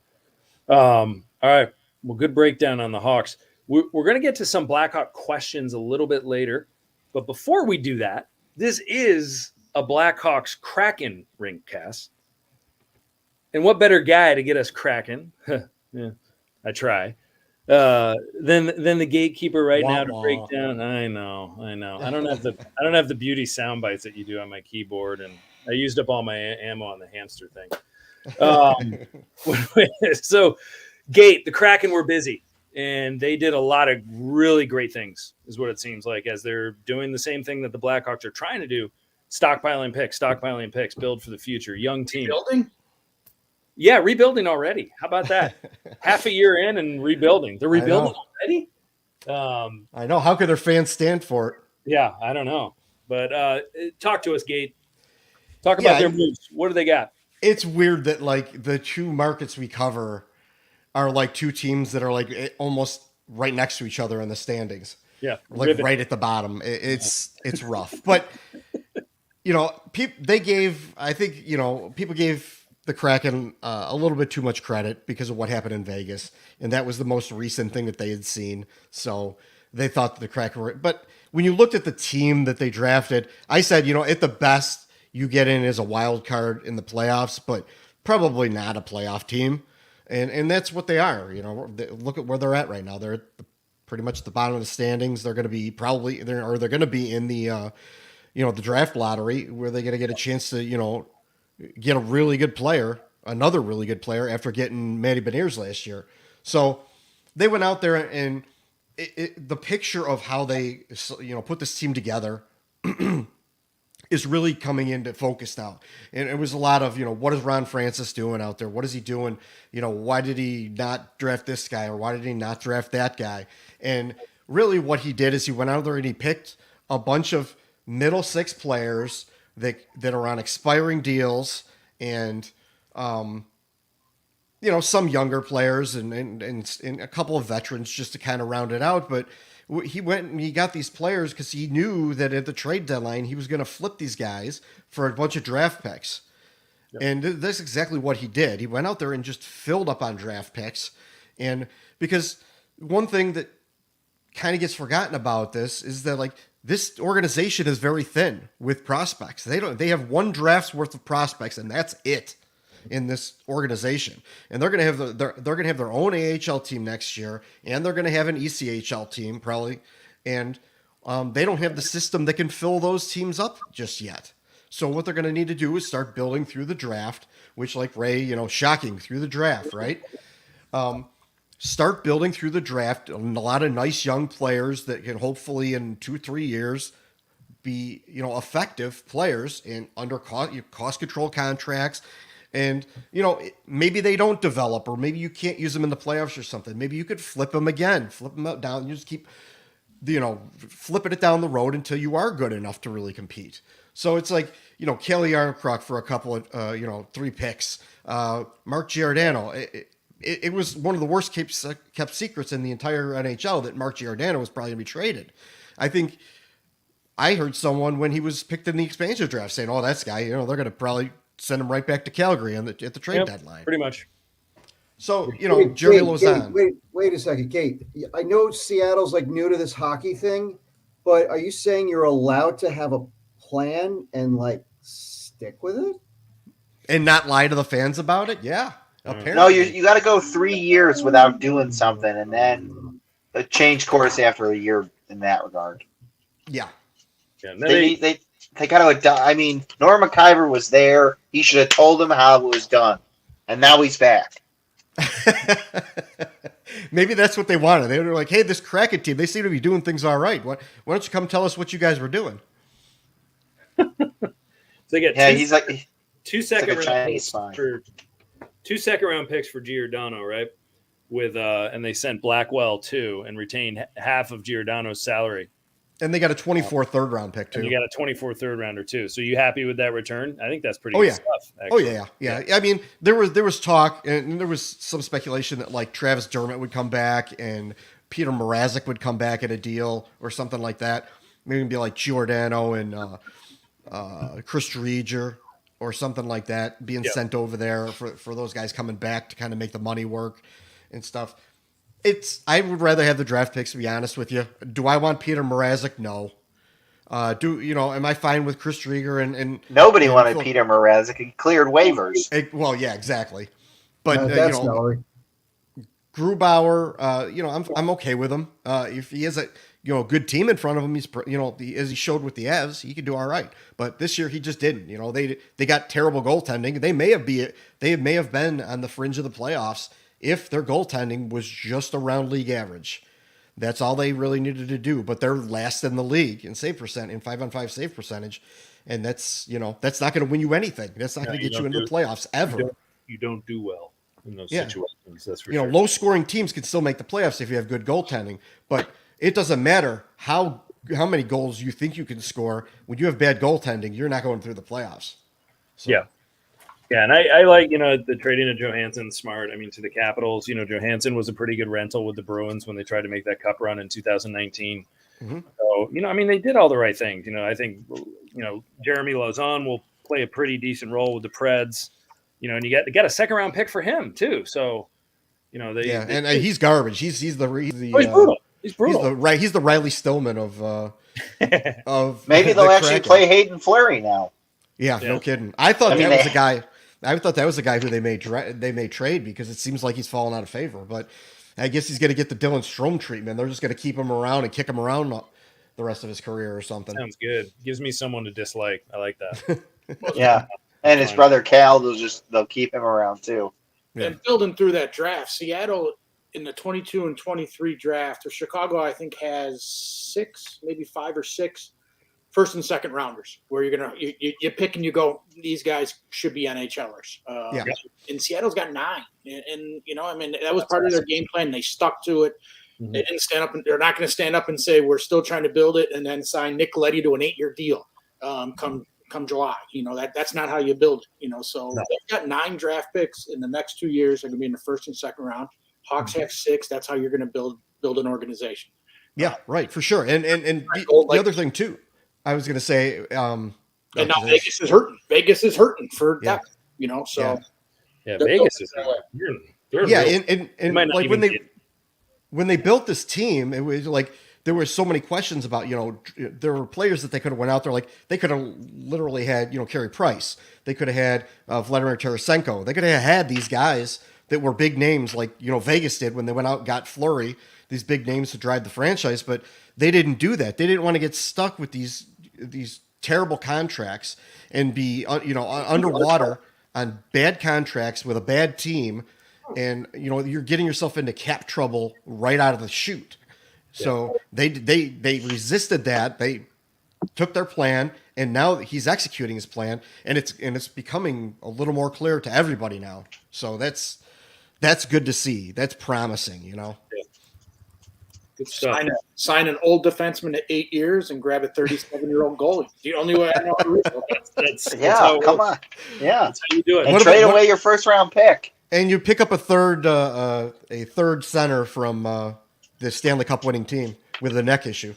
All right. Well, good breakdown on the Hawks. We're going to get to some Blackhawk questions a little bit later. But before we do that, this is a Blackhawks Kraken Rinkcast. And what better guy to get us cracking? Yeah, I try. Then the gatekeeper now to break down. I know. I don't have the beauty sound bites that you do on my keyboard, and I used up all my ammo on the hamster thing. So, the Kraken were busy, and they did a lot of really great things, is what it seems like, as they're doing the same thing that the Blackhawks are trying to do. stockpiling picks, build for the future, young team. Building? Yeah, rebuilding already. How about that? Half a year in and rebuilding. They're rebuilding already? I know. How could their fans stand for it? Yeah, I don't know. But talk to us, Gate. Talk about their moves. What do they got? It's weird that like the two markets we cover are like two teams that are like almost right next to each other in the standings. Yeah, like right at the bottom. It's rough, but people gave the Kraken a little bit too much credit because of what happened in Vegas, and that was the most recent thing that they had seen. So they thought that the Kraken were. But when you looked at the team that they drafted, I said, at the best you get in as a wild card in the playoffs, but probably not a playoff team, and that's what they are. Look at where they're at right now. They're at pretty much the bottom of the standings. They're going to be they're going to be in the the draft lottery where they're going to get a chance to get a really good player, another really good player after getting Matty Beniers last year. So they went out there and the picture of how they put this team together is really coming into focus now. And it was a lot of, what is Ron Francis doing out there? What is he doing? Why did he not draft this guy or why did he not draft that guy? And really what he did is he went out there and he picked a bunch of middle six players that are on expiring deals and, some younger players and a couple of veterans just to kind of round it out. But he went and he got these players because he knew that at the trade deadline, he was going to flip these guys for a bunch of draft picks. Yep. And that's exactly what he did. He went out there and just filled up on draft picks. And because one thing that kind of gets forgotten about this is that like this organization is very thin with prospects. They have one draft's worth of prospects and that's it in this organization. And they're going to have their own AHL team next year, and they're going to have an ECHL team probably. And they don't have the system that can fill those teams up just yet. So what they're going to need to do is start building through the draft, which like Ray, shocking through the draft, right? Start building through the draft a lot of nice young players that can hopefully in 2-3 years be, effective players and under cost control contracts. And, maybe they don't develop, or maybe you can't use them in the playoffs or something. Maybe you could flip them again, flip them out down. You just keep, flipping it down the road until you are good enough to really compete. So it's like, Calle Jarnkrok for a couple of, 3 picks. Mark Giordano. It was one of the worst kept secrets in the entire NHL that Mark Giordano was probably going to be traded. I think I heard someone when he was picked in the expansion draft saying, "Oh, that's guy. They're going to probably send him right back to Calgary at the trade deadline." Pretty much. So Jeremy Lauzon. Wait a second, Kate. I know Seattle's like new to this hockey thing, but are you saying you're allowed to have a plan and like stick with it and not lie to the fans about it? Yeah. Apparently. No, you got to go 3 years without doing something, and then change course after a year in that regard. Yeah. They kind of. I mean, Norm McIver was there. He should have told them how it was done, and now he's back. Maybe that's what they wanted. They were like, "Hey, this Kraken team, they seem to be doing things all right. Why don't you come tell us what you guys were doing?" So they get he's like 2 second like rounds for 2 second round picks for Giordano, right? With and they sent Blackwell too and retained half of Giordano's salary. And they got a 24 third round pick too. And you got a 24 third rounder too. So you happy with that return? I think that's pretty good stuff. Actually. Oh yeah. I mean, there was talk and there was some speculation that like Travis Dermott would come back and Peter Mrazek would come back at a deal or something like that. Maybe it'd be like Giordano and Chris Drieger or something like that being sent over there for those guys coming back to kind of make the money work and stuff. I would rather have the draft picks, to be honest with you. Do I want Peter Mrazek? No. Am I fine with Chris Drieger and nobody wanted Peter Mrazek. He cleared waivers. Well, yeah, exactly. But that's Mallory. Grubauer, I'm okay with him. If he has a good team in front of him, he's as he showed with the Avs, he could do all right. But this year he just didn't. They got terrible goaltending. They may have been on the fringe of the playoffs if their goaltending was just around league average. That's all they really needed to do. But they're last in the league in save percent, in 5-on-5 save percentage. And that's not going to win you anything. That's not going to get you into the playoffs ever. You don't do well in those Yeah. situations. That's for sure. Low scoring teams can still make the playoffs if you have good goaltending, but it doesn't matter how many goals you think you can score. When you have bad goaltending, you're not going through the playoffs. So. Yeah. Yeah, and I like, the trading of Johansson, smart. I mean, to the Capitals, Johansson was a pretty good rental with the Bruins when they tried to make that cup run in 2019. Mm-hmm. So, they did all the right things. I think, Jeremy Lauzon will play a pretty decent role with the Preds, and they got a second round pick for him too. So, he's garbage. He's brutal. He's brutal. He's the Riley Stillman of maybe they'll actually play Hayden Fleury now. Yeah, no kidding. I thought that was the guy. I thought that was the guy who they may trade because it seems like he's fallen out of favor. But I guess he's going to get the Dylan Strome treatment. They're just going to keep him around and kick him around the rest of his career or something. Sounds good. Gives me someone to dislike. I like that. Yeah, and his brother Cal, they'll keep him around too. Yeah. And building through that draft, Seattle in the 22 and 23 draft, or Chicago, I think, has 6, maybe 5 or 6 first and second rounders where you pick and you go, these guys should be NHLers. And Seattle's got 9. And that was part of their game plan. They stuck to it. Mm-hmm. They didn't stand up, and they're not going to stand up and say, we're still trying to build it and then sign Nick Leddy to an 8-year deal come July. That's not how you build it. So they've got 9 draft picks in the next 2 years. They're going to be in the first and second round. Hawks have 6. That's how you're going to build an organization. Yeah, right, for sure. And the other thing too, I was going to say, and now Vegas is hurting. Vegas is hurting for depth. So Vegas is and like when they built this team, it was like there were so many questions about there were players that they could have went out there, like they could have literally had Carey Price, they could have had Vladimir Tarasenko, they could have had these guys that were big names like Vegas did when they went out and got Fleury, these big names to drive the franchise, but they didn't do that. They didn't want to get stuck with these terrible contracts and be underwater on bad contracts with a bad team, and you're getting yourself into cap trouble right out of the chute. So they resisted that. They took their plan, and now he's executing his plan, and it's becoming a little more clear to everybody now. So that's good to see. That's promising, Good stuff. Sign an old defenseman to 8 years and grab a 37-year-old goalie. The only way I know how to reach that's how come on. Yeah. That's how you do it. And trade away your first round pick. And you pick up a third center from the Stanley Cup winning team with a neck issue.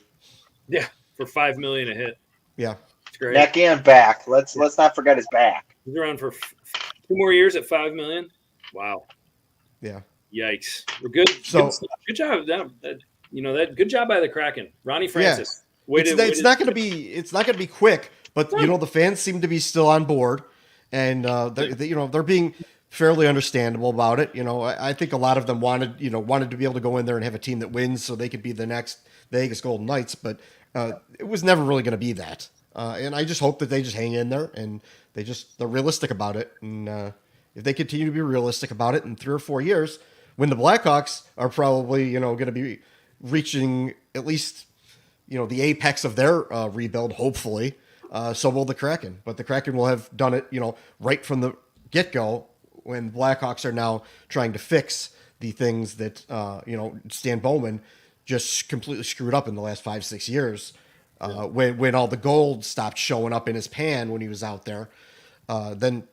Yeah, for $5 million a hit. Yeah. It's great. Neck and back. Let's not forget his back. He's around for 2 more years at $5 million. Wow. Yeah. Yikes. We're good. So good job. Good job by the Kraken. Ronnie Francis. Yeah. It's not going to be quick, but the fans seem to be still on board, and they're being fairly understandable about it. I think a lot of them wanted to be able to go in there and have a team that wins so they could be the next Vegas Golden Knights, but it was never really going to be that. And I just hope that they just hang in there and they're realistic about it. And if they continue to be realistic about it in 3 or 4 years, when the Blackhawks are probably, going to be reaching at least, the apex of their rebuild, hopefully, so will the Kraken. But the Kraken will have done it, right from the get-go, when Blackhawks are now trying to fix the things that, Stan Bowman just completely screwed up in the last 5-6 years. When all the gold stopped showing up in his pan when he was out there, then,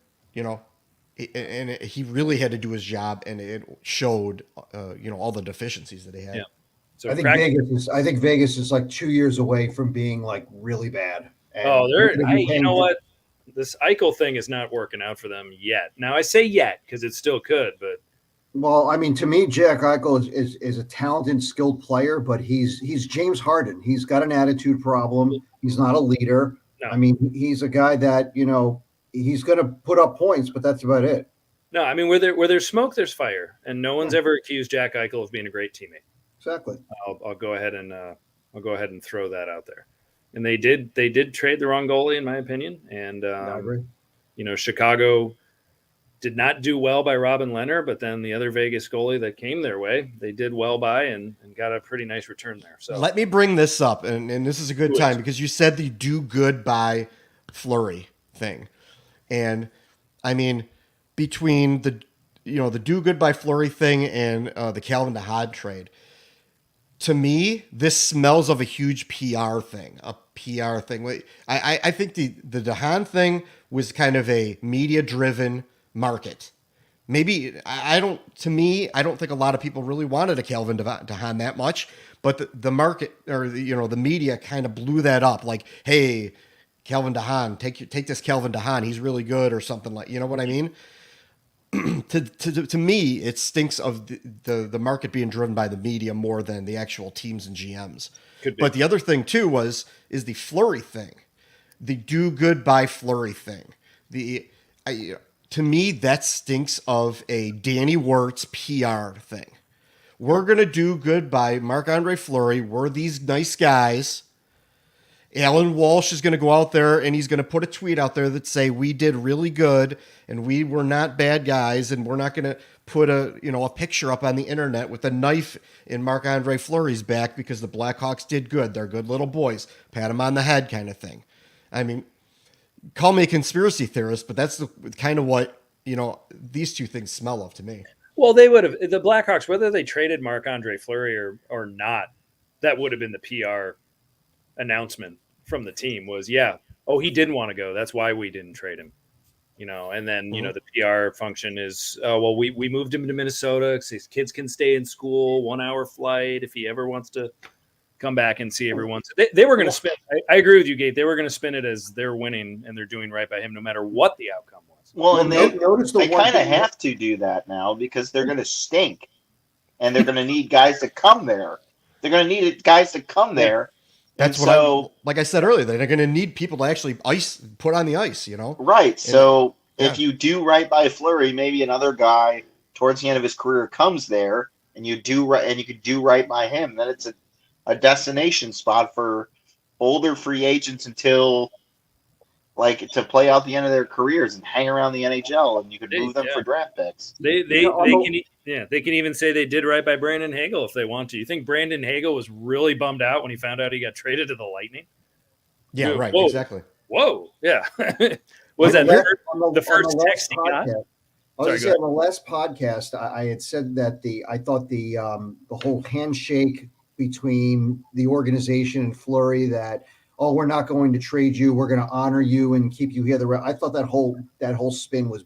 and he really had to do his job, and it showed, all the deficiencies that he had. Yeah. So I think Vegas is like 2 years away from being like really bad. And you know what? This Eichel thing is not working out for them yet. Now I say yet because it still could, but. Well, I mean, to me, Jack Eichel is a talented, skilled player, but he's James Harden. He's got an attitude problem. He's not a leader. No. I mean, he's a guy that, he's going to put up points, but that's about it. No, I mean, where there's smoke, there's fire, and no one's ever accused Jack Eichel of being a great teammate. Exactly. I'll go ahead and throw that out there. And they did trade the wrong goalie, in my opinion. And I agree. Chicago did not do well by Robin Leonard, but then the other Vegas goalie that came their way, they did well by and got a pretty nice return there. So let me bring this up, and this is a good time because you said the do good by Fleury thing. And I mean, between the do good by Fleury thing and the Calvin DeHaan trade, to me, this smells of a huge PR thing. I think the DeHaan thing was kind of a media-driven market. Maybe I don't think a lot of people really wanted a Calvin DeHaan that much, but the market or the media kind of blew that up. Like, hey, Calvin DeHaan, take this Calvin DeHaan, he's really good or something like, you know what I mean? To me, it stinks of the market being driven by the media more than the actual teams and GMs. But the other thing too is the Fleury thing, the do good by Fleury thing. To me, that stinks of a Danny Wirtz PR thing. We're gonna do good by Marc-Andre Fleury. We're these nice guys. Alan Walsh is going to go out there and he's going to put a tweet out there that say we did really good and we were not bad guys, and we're not going to put a picture up on the internet with a knife in Marc-Andre Fleury's back because the Blackhawks did good. They're good little boys. Pat them on the head kind of thing. I mean, call me a conspiracy theorist, but that's kind of what, these two things smell of to me. Well, they would have, the Blackhawks, whether they traded Marc-Andre Fleury or not, that would have been the PR announcement from the team was, he didn't want to go. That's why we didn't trade him, and then, the PR function is, we moved him to Minnesota because his kids can stay in school, 1 hour flight if he ever wants to come back and see everyone. So they were going to spin. I agree with you, Gate. They were going to spin it as they're winning and they're doing right by him no matter what the outcome was. Well, and they kind of have to do that now because they're going to stink and they're going to need guys to come there. They're going to need guys to come there. That's like I said earlier, they're going to need people to actually put on the ice, Right. So if you do right by Fleury, maybe another guy towards the end of his career comes there and you do right, and you could do right by him. Then it's a destination spot for older free agents until to play out the end of their careers and hang around the NHL, and you could move them for draft picks. They can even say they did right by Brandon Hagel if they want to. You think Brandon Hagel was really bummed out when he found out he got traded to the Lightning? Yeah, right. Whoa. Exactly. Whoa. Yeah. Was that the first text he got? On the last podcast, I had said that I thought the whole handshake between the organization and Fleury that, we're not going to trade you, we're going to honor you and keep you here. I thought that whole spin was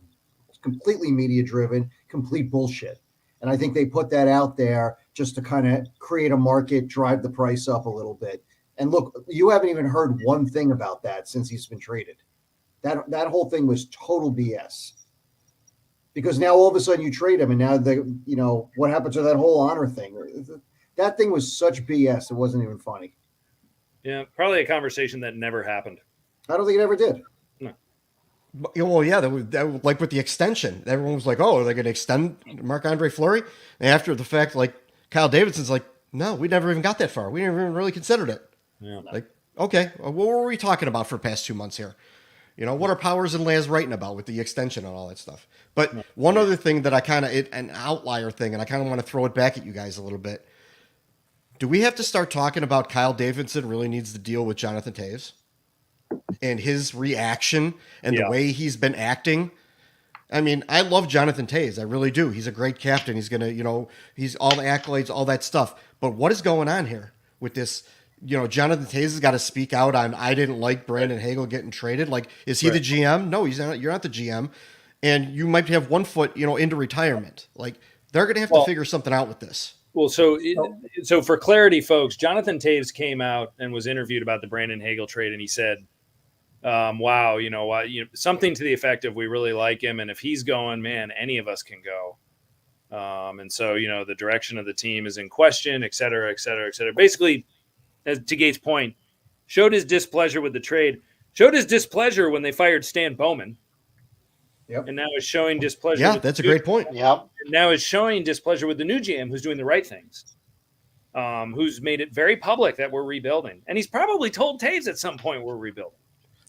completely media driven, complete bullshit. And I think they put that out there just to kind of create a market, drive the price up a little bit. And look, you haven't even heard one thing about that since he's been traded. That whole thing was total BS. Because now all of a sudden you trade him, and now what happened to that whole honor thing? That thing was such BS. It wasn't even funny. Yeah, probably a conversation that never happened. I don't think it ever did. No. Well, yeah, that was like with the extension. Everyone was like, "Oh, are they going to extend Marc-Andre Fleury?" And after the fact, Kyle Davidson's like, "No, we never even got that far. We never even really considered it." Yeah. Okay, what were we talking about for the past 2 months here? What are Powers and Laz writing about with the extension and all that stuff? But one other thing that an outlier thing, and I kind of want to throw it back at you guys a little bit. Do we have to start talking about Kyle Davidson really needs to deal with Jonathan Toews and his reaction and the way he's been acting? I mean, I love Jonathan Toews. I really do. He's a great captain. He's going to, he's all the accolades, all that stuff. But what is going on here with this? Jonathan Toews has got to speak out on, I didn't like Brandon Hagel getting traded. Is he the GM? No, he's not. You're not the GM. And you might have one foot, into retirement. They're going to have to figure something out with this. Well, so for clarity, folks, Jonathan Toews came out and was interviewed about the Brandon Hagel trade, and he said, wow, something to the effect of, we really like him, and if he's going, man, any of us can go. And so, the direction of the team is in question, et cetera, et cetera, et cetera. Basically, as to Gates' point, showed his displeasure with the trade, showed his displeasure when they fired Stan Bowman. Yep. And now is showing displeasure. Yeah, that's a great point. Yep. And now is showing displeasure with the new GM who's doing the right things, who's made it very public that we're rebuilding. And he's probably told Toews at some point we're rebuilding.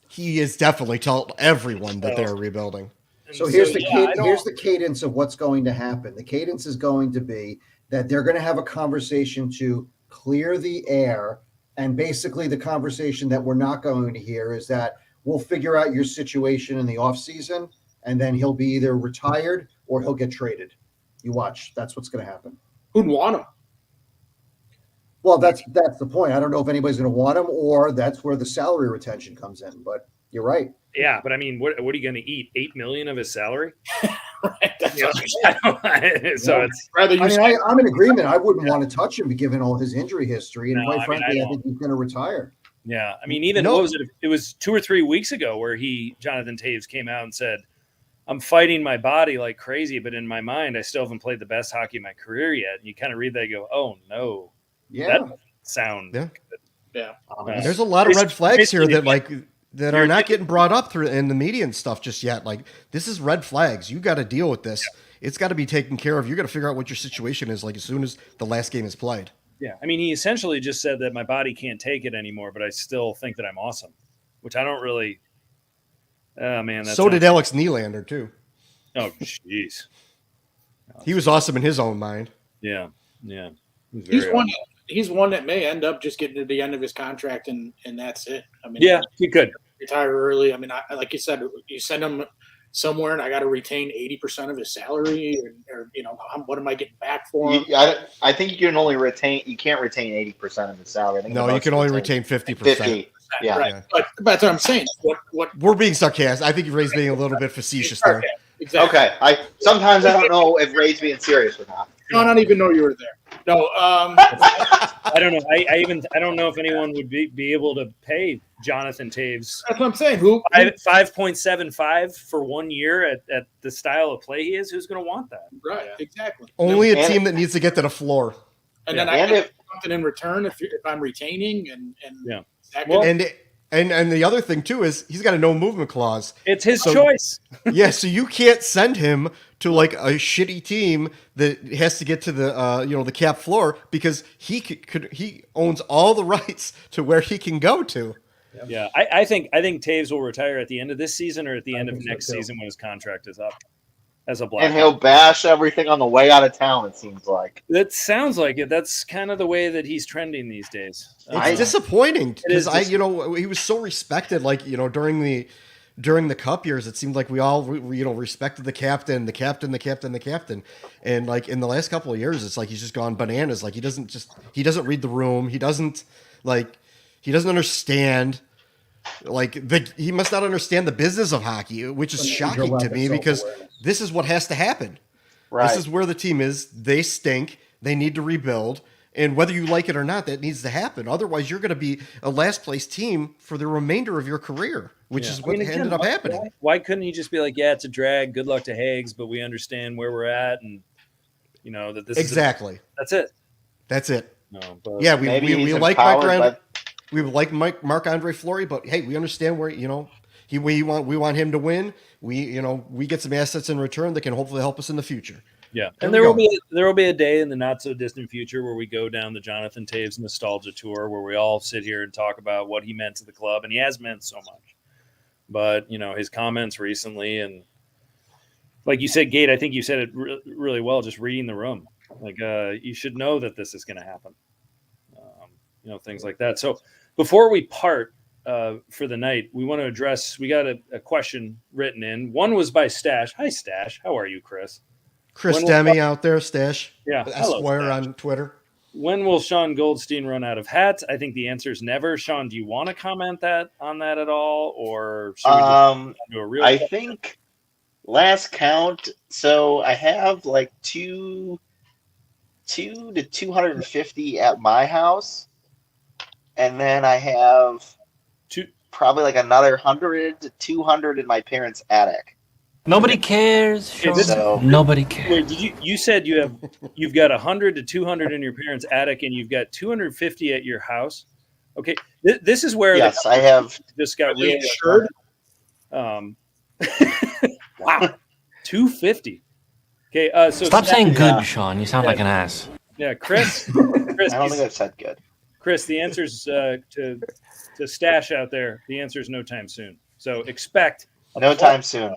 He has definitely told everyone that they're rebuilding. So here's the cadence of what's going to happen. The cadence is going to be that they're going to have a conversation to clear the air. And basically the conversation that we're not going to hear is that we'll figure out your situation in the offseason, and then he'll be either retired or he'll get traded. You watch. That's what's going to happen. Who'd want him? Well, that's the point. I don't know if anybody's going to want him, or that's where the salary retention comes in. But you're right. Yeah, but I mean, what are you going to eat? $8 million of his salary? Right. That's So it's rather. I'm in agreement. I wouldn't want to touch him given all his injury history, and No, quite frankly, I think he's going to retire. Yeah, I mean, even what was it? It was 2 or 3 weeks ago where Jonathan Taves came out and said, "I'm fighting my body like crazy, but in my mind, I still haven't played the best hockey of my career yet." And you kind of read that, and go, "Oh no, Yeah, that doesn't sound Yeah. good." Yeah. There's a lot of red flags here basically, that are not getting brought up through in the media and stuff just yet. Like, this is red flags. You got to deal with this. It's got to be taken care of. You got to figure out what your situation is like as soon as the last game is played. Yeah, I mean, he essentially just said that my body can't take it anymore, but I still think that I'm awesome, which I don't really. Oh man, So did Alex Nylander too. Oh jeez, He was awesome in his own mind. yeah. He's one that may end up just getting to the end of his contract and that's it. I mean, Yeah, he could. retire early. I mean, like you said, you send him somewhere and I got to retain 80% of his salary, or what am I getting back for him? I think you can only retain. You can't retain 80% of the salary. I think No, you can only retain 50%. 50. Yeah. Right. But that's what I'm saying. What We're being sarcastic. I think Ray's being a little bit facetious there. exactly? Okay. Sometimes I don't know if Ray's being serious or not. I don't even know you were there. No, I don't know. I don't know if anyone would be able to pay Jonathan Taves that's what I'm saying. Who 5.75 for 1 year at the style of play he is? Who's going to want that? right? Exactly. Only a team that needs to get to the floor. And then I get something in return if I'm retaining and Yeah. Well, And the other thing too is he's got a no movement clause. It's his choice. Yeah, so you can't send him to like a shitty team that has to get to the the cap floor because he owns all the rights to where he can go to. Yeah, I think Taves will retire at the end of this season or at the end of next season when his contract is up as a Blackhawk. And he'll bash everything on the way out of town, it seems like. That sounds like it. That's kind of the way that he's trending these days. It's disappointing because is he was so respected. Like during the Cup years, it seemed like we all respected the captain, and like in the last couple of years, it's like he's just gone bananas. Like he doesn't read the room. He doesn't understand. Like he must not understand the business of hockey, which is shocking to me because this is what has to happen. Right. This is where the team is. They stink. They need to rebuild. And whether you like it or not, that needs to happen. Otherwise, you're going to be a last place team for the remainder of your career, which is what ended up happening. Why couldn't he just be like, yeah, it's a drag. Good luck to Hags, but we understand where we're at, and that this exactly. That's it. That's it. No, but yeah, we like Marc-Andre Fleury, but hey, we understand where we want him to win. We get some assets in return that can hopefully help us in the future. Yeah, and there will be a day in the not so distant future where we go down the Jonathan Taves nostalgia tour, where we all sit here and talk about what he meant to the club, and he has meant so much. But his comments recently, and like you said, Gate, I think you said it really well. Just reading the room, like you should know that this is going to happen. Things like that. So before we part for the night, we want to address. We got a question written in. One was by Stash. Hi, Stash. How are you, Chris? Chris Demi out there, Stash. Yeah. Esquire on Twitter. When will Sean Goldstein run out of hats? I think the answer is never. Sean, do you want to comment on that at all, or should we just do a real? I think last count. So I have like 2 to 250 at my house, and then I have probably like another 100 to 200 in my parents' attic. Nobody cares. Sean. Nobody cares. Wait, you said you've got 100 to 200 in your parents' attic, and you've got 250 at your house. Okay, this is where yes, I have. This got really assured. Wow, 250. Okay, so stop saying good, Sean. You sound like an ass. Yeah, Chris. I don't think I've said good. Chris, the answer's to Stash out there. The answer is no time soon. So expect no time soon.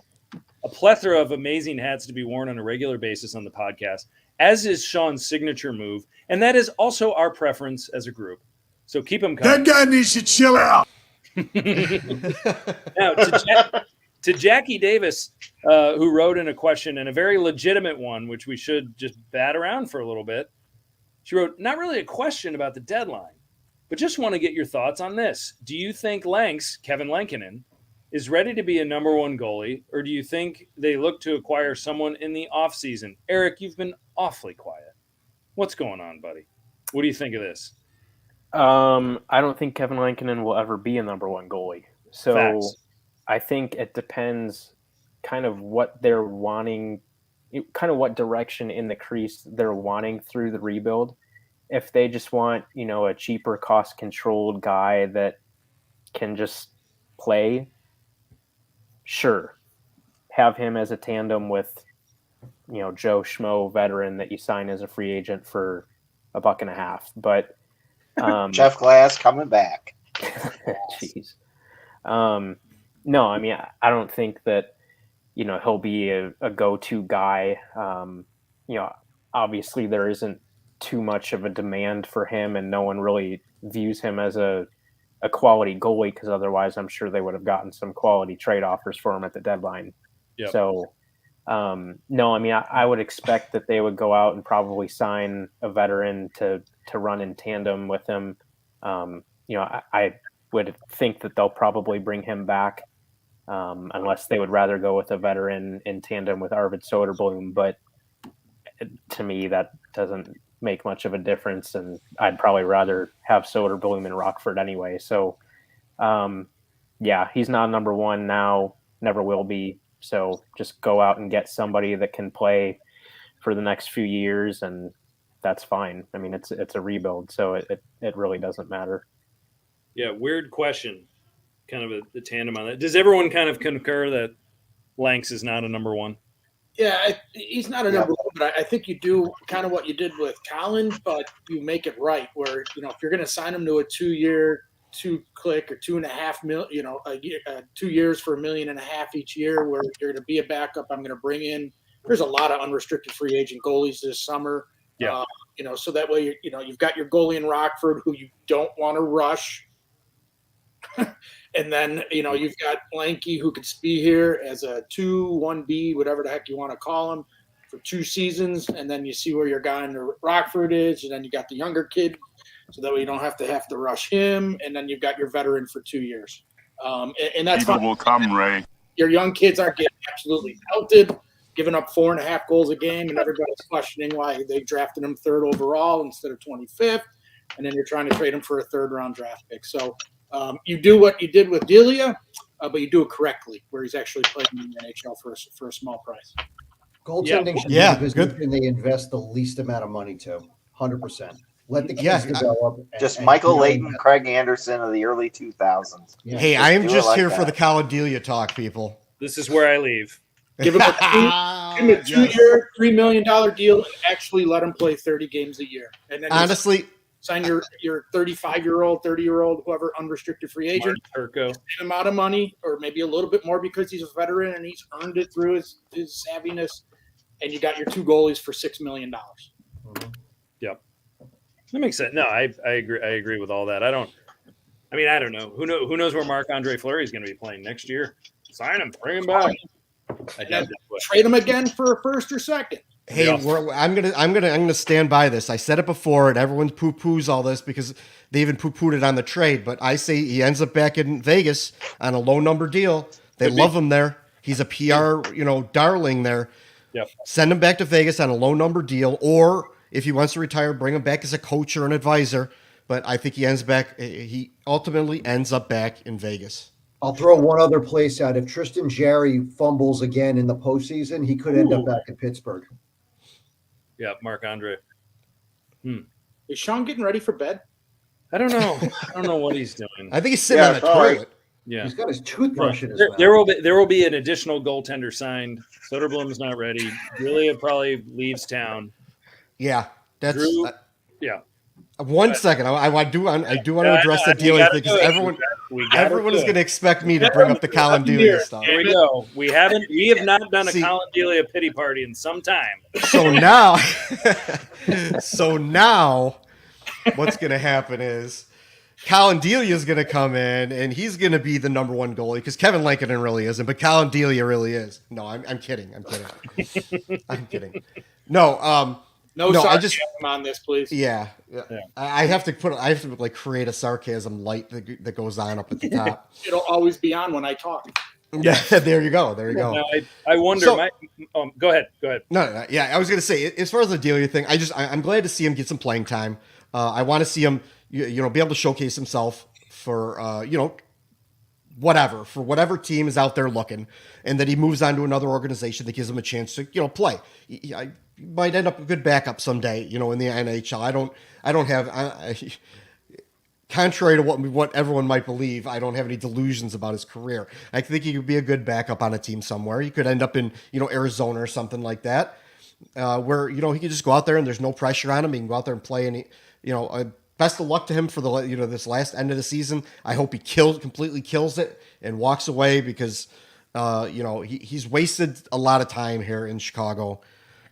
a plethora of amazing hats to be worn on a regular basis on the podcast, as is Sean's signature move, and that is also our preference as a group. So keep them coming. That guy needs to chill out. Now, to Jackie Davis, who wrote in a question, and a very legitimate one, which we should just bat around for a little bit. She wrote, not really a question about the deadline, but just want to get your thoughts on this. Do you think Kevin Lankinen, is ready to be a number one goalie, or do you think they look to acquire someone in the offseason? Eric, you've been awfully quiet. What's going on, buddy? What do you think of this? I don't think Kevin Lankinen will ever be a number one goalie. So Facts. I think it depends kind of what they're wanting, kind of what direction in the crease they're wanting through the rebuild. If they just want, a cheaper, cost-controlled guy that can just play, sure. Have him as a tandem with, Joe Schmo veteran that you sign as a free agent for $1.50. But Jeff Glass coming back. Jeez. No, I mean, I don't think that, he'll be a go-to guy. Obviously there isn't too much of a demand for him, and no one really views him as a quality goalie, because otherwise I'm sure they would have gotten some quality trade offers for him at the deadline. Yep. So, no, I mean, I would expect that they would go out and probably sign a veteran to run in tandem with him. I would think that they'll probably bring him back, unless they would rather go with a veteran in tandem with Arvid Soderblom. But to me, that doesn't make much of a difference, and I'd probably rather have Soderblom in Rockford anyway. So, yeah, he's not number one now, never will be. So just go out and get somebody that can play for the next few years, and that's fine. I mean, it's a rebuild, so it really doesn't matter. Yeah, weird question. Kind of the tandem on that. Does everyone kind of concur that Lanks is not a number one? Yeah, he's not a number one, but I think you do kind of what you did with Colin, but you make it right. Where if you're going to sign him to a 2-year, 2-click or $2.5 million, a year, 2 years for $1.5 million each year, where you're going to be a backup. I'm going to bring in. There's a lot of unrestricted free agent goalies this summer. Yeah, so that way you've got your goalie in Rockford who you don't want to rush. And then, you've got Lanky who could be here as a 1B, whatever the heck you want to call him, for 2 seasons. And then you see where your guy in Rockford is. And then you got the younger kid. So that way you don't have to rush him. And then you've got your veteran for 2 years. And that's People will come, Ray. Your young kids aren't getting absolutely pelted, giving up 4.5 goals a game. And everybody's questioning why they drafted him 3rd overall instead of 25th. And then you're trying to trade him for a 3rd-round draft pick. So, you do what you did with Delia, but you do it correctly, where he's actually playing in the NHL for a small price. Goaltending should be the position they invest the least amount of money to, 100%. Let the kids develop. Just Michael Layton, Craig Anderson of the early 2000s. Yeah. Hey, I am just here for the Colin Delia talk, people. This is where I leave. Give him a 2-year, $3 million deal, and actually let him play 30 games a year. And then honestly, sign your 35-year-old, 30-year-old, whoever, unrestricted free agent. Same amount of money, or maybe a little bit more because he's a veteran and he's earned it through his savviness. And you got your 2 goalies for $6 million. Mm-hmm. Yep, that makes sense. No, I agree. I agree with all that. I don't know. Who knows where Marc-Andre Fleury is going to be playing next year? Sign him, bring him back. Trade him again for a 1st or 2nd. Hey, I'm gonna stand by this. I said it before, and everyone poo-poos all this because they even poo-pooed it on the trade. But I say he ends up back in Vegas on a low number deal. They love him there. He's a PR, darling there. Yep. Send him back to Vegas on a low number deal, or if he wants to retire, bring him back as a coach or an advisor. But I think he ultimately ends up back in Vegas. I'll throw one other place out. If Tristan Jarry fumbles again in the postseason, he could end up back in Pittsburgh. Yeah, Marc-Andre. Is Sean getting ready for bed? I don't know. I don't know what he's doing. I think he's sitting on the toilet. Yeah, he's got his toothbrush in his mouth. There will be an additional goaltender signed. Soderblom's not ready. Delia probably leaves town. Yeah, that's Drew, 1 second. I do want to address the Delia thing because everyone is going to expect me to bring up the Colin Delia stuff. Here we go. We have not done a Colin Delia pity party in some time. So now, what's going to happen is Colin Delia is going to come in and he's going to be the number one goalie because Kevin Lankinen really isn't, but Colin Delia really is. No, I'm kidding. I'm kidding. No, sarcasm on this, please. Yeah. I have to like create a sarcasm light that goes on up at the top. It'll always be on when I talk. Yeah, there you go. Now, I wonder. Go ahead. No. Yeah, I was going to say, as far as the Delia thing, I'm glad to see him get some playing time. I want to see him, be able to showcase himself for, whatever team is out there looking, and that he moves on to another organization that gives him a chance to, play. He might end up a good backup someday, in the NHL. I don't have, contrary to what everyone might believe, I don't have any delusions about his career. I think he could be a good backup on a team somewhere. He could end up in, Arizona or something like that, where, he could just go out there and there's no pressure on him. He can go out there and play, and best of luck to him for this last end of the season. I hope he completely kills it and walks away because, he's wasted a lot of time here in Chicago,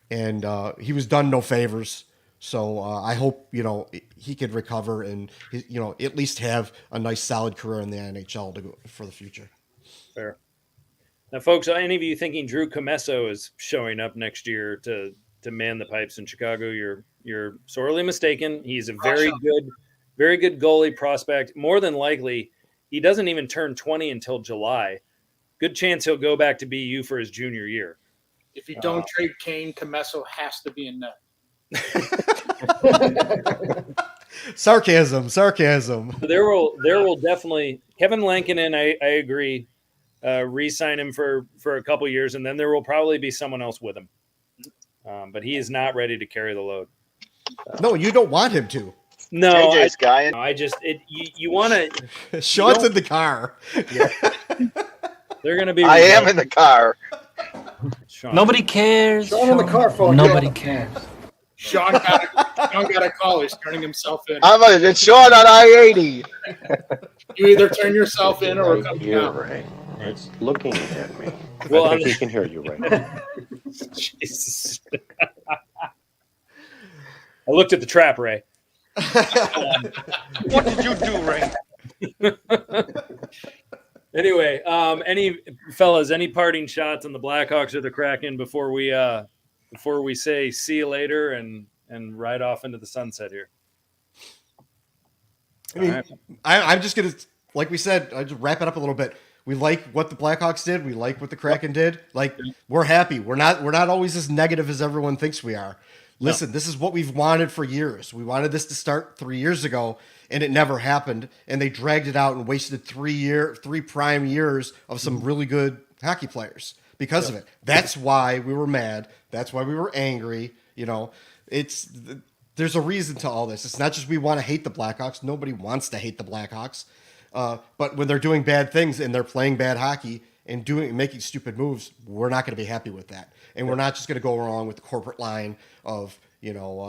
and he was done no favors. So I hope, he could recover and, at least have a nice solid career in the NHL for the future. Fair. Now, folks, are any of you thinking Drew Comesso is showing up next year to man the pipes in Chicago? You're sorely mistaken. He's a very good goalie prospect. More than likely, he doesn't even turn 20 until July. Good chance he'll go back to BU for his junior year. If you don't trade Kane, Comesso has to be in net. Sarcasm. There will definitely Kevin Lankinen. I agree. Re-sign him for a couple years, and then there will probably be someone else with him. But he is not ready to carry the load. No, you don't want him to. No, JJ's guy. You want to. Sean's in the car. Yeah. They're going to be. I am in the car. Sean. Nobody cares. Sean in the car phone. Nobody cares. Sean got a call. He's turning himself in. It's Sean on I-80. You either turn yourself in or come You're down. right. It's looking at me. Well, I think he can hear you, right? Jesus. I looked at the trap, Ray. What did you do, Ray? Anyway, any parting shots on the Blackhawks or the Kraken before we say see you later and ride off into the sunset here? I mean, I'm just gonna, like we said, I just wrap it up a little bit. We like what the Blackhawks did. We like what the Kraken did. Like, we're happy. We're not always as negative as everyone thinks we are. Listen, This is what we've wanted for years. We wanted this to start 3 years ago, and it never happened. And they dragged it out and wasted 3 prime years of some really good hockey players because of it. That's why we were mad. That's why we were angry. There's a reason to all this. It's not just we want to hate the Blackhawks. Nobody wants to hate the Blackhawks. But when they're doing bad things and they're playing bad hockey and making stupid moves, we're not going to be happy with that. And we're not just going to go along with the corporate line of,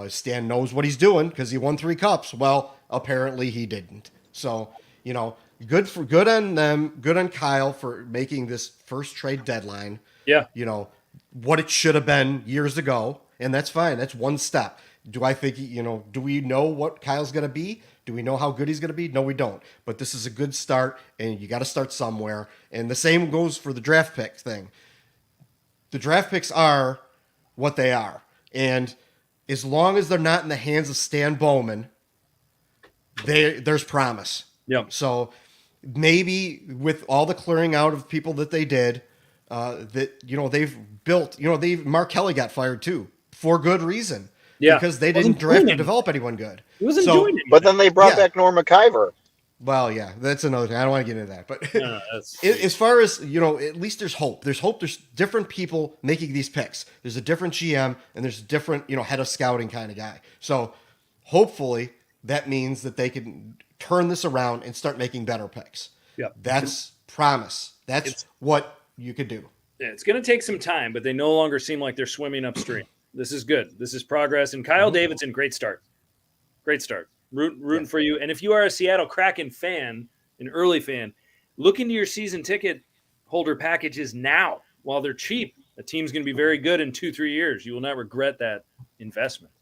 Stan knows what he's doing because he won 3 cups. Well, apparently he didn't. So, good on them. Good on Kyle for making this first trade deadline. Yeah. What it should have been years ago. And that's fine. That's one step. Do I think, do we know what Kyle's going to be? Do we know how good he's going to be? No, we don't. But this is a good start, and you got to start somewhere. And the same goes for the draft pick thing. The draft picks are what they are. And as long as they're not in the hands of Stan Bowman, there's promise. Yeah. So maybe with all the clearing out of people that they did, they've built, Mark Kelly got fired too for good reason. Yeah. Because they didn't draft or develop anyone good. He wasn't doing anything. But then they brought back Norm McIver. Well, yeah, that's another thing. I don't want to get into that. But as far as, at least there's hope. There's hope. There's different people making these picks. There's a different GM and there's a different, head of scouting kind of guy. So hopefully that means that they can turn this around and start making better picks. Yeah. That's promise. That's what you could do. Yeah, it's going to take some time, but they no longer seem like they're swimming upstream. This is good. This is progress. And Kyle Davidson, great start. Great start. Rooting for you. And if you are a Seattle Kraken fan, an early fan, look into your season ticket holder packages now while they're cheap. The team's going to be very good in 2-3 years. You will not regret that investment.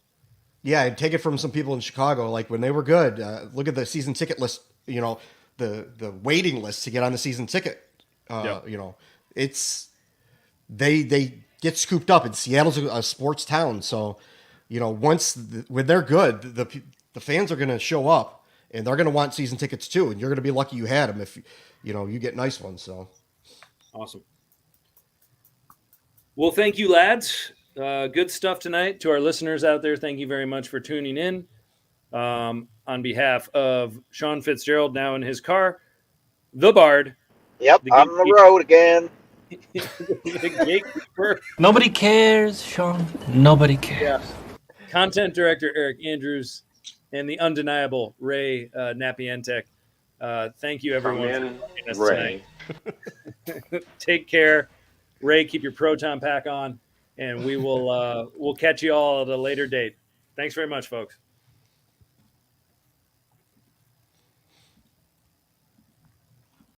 Yeah, and take it from some people in Chicago. Like when they were good, look at the season ticket list. You know, the waiting list to get on the season ticket. You know, it's they get scooped up. And Seattle's a sports town, so you know when they're good, the fans are going to show up and they're going to want season tickets too. And you're going to be lucky you had them if you get nice ones. So awesome. Well, thank you, lads. Good stuff tonight. To our listeners out there, thank you very much for tuning in. On behalf of Sean Fitzgerald, now in his car, the Bard. Yep, on the road again. The gatekeeper. Nobody cares, Sean. Nobody cares. Yeah. Content director Eric Andrews and the undeniable Ray Napientek. Thank you, everyone, for joining us tonight. Take care. Ray, keep your proton pack on, and we will we'll catch you all at a later date. Thanks very much, folks.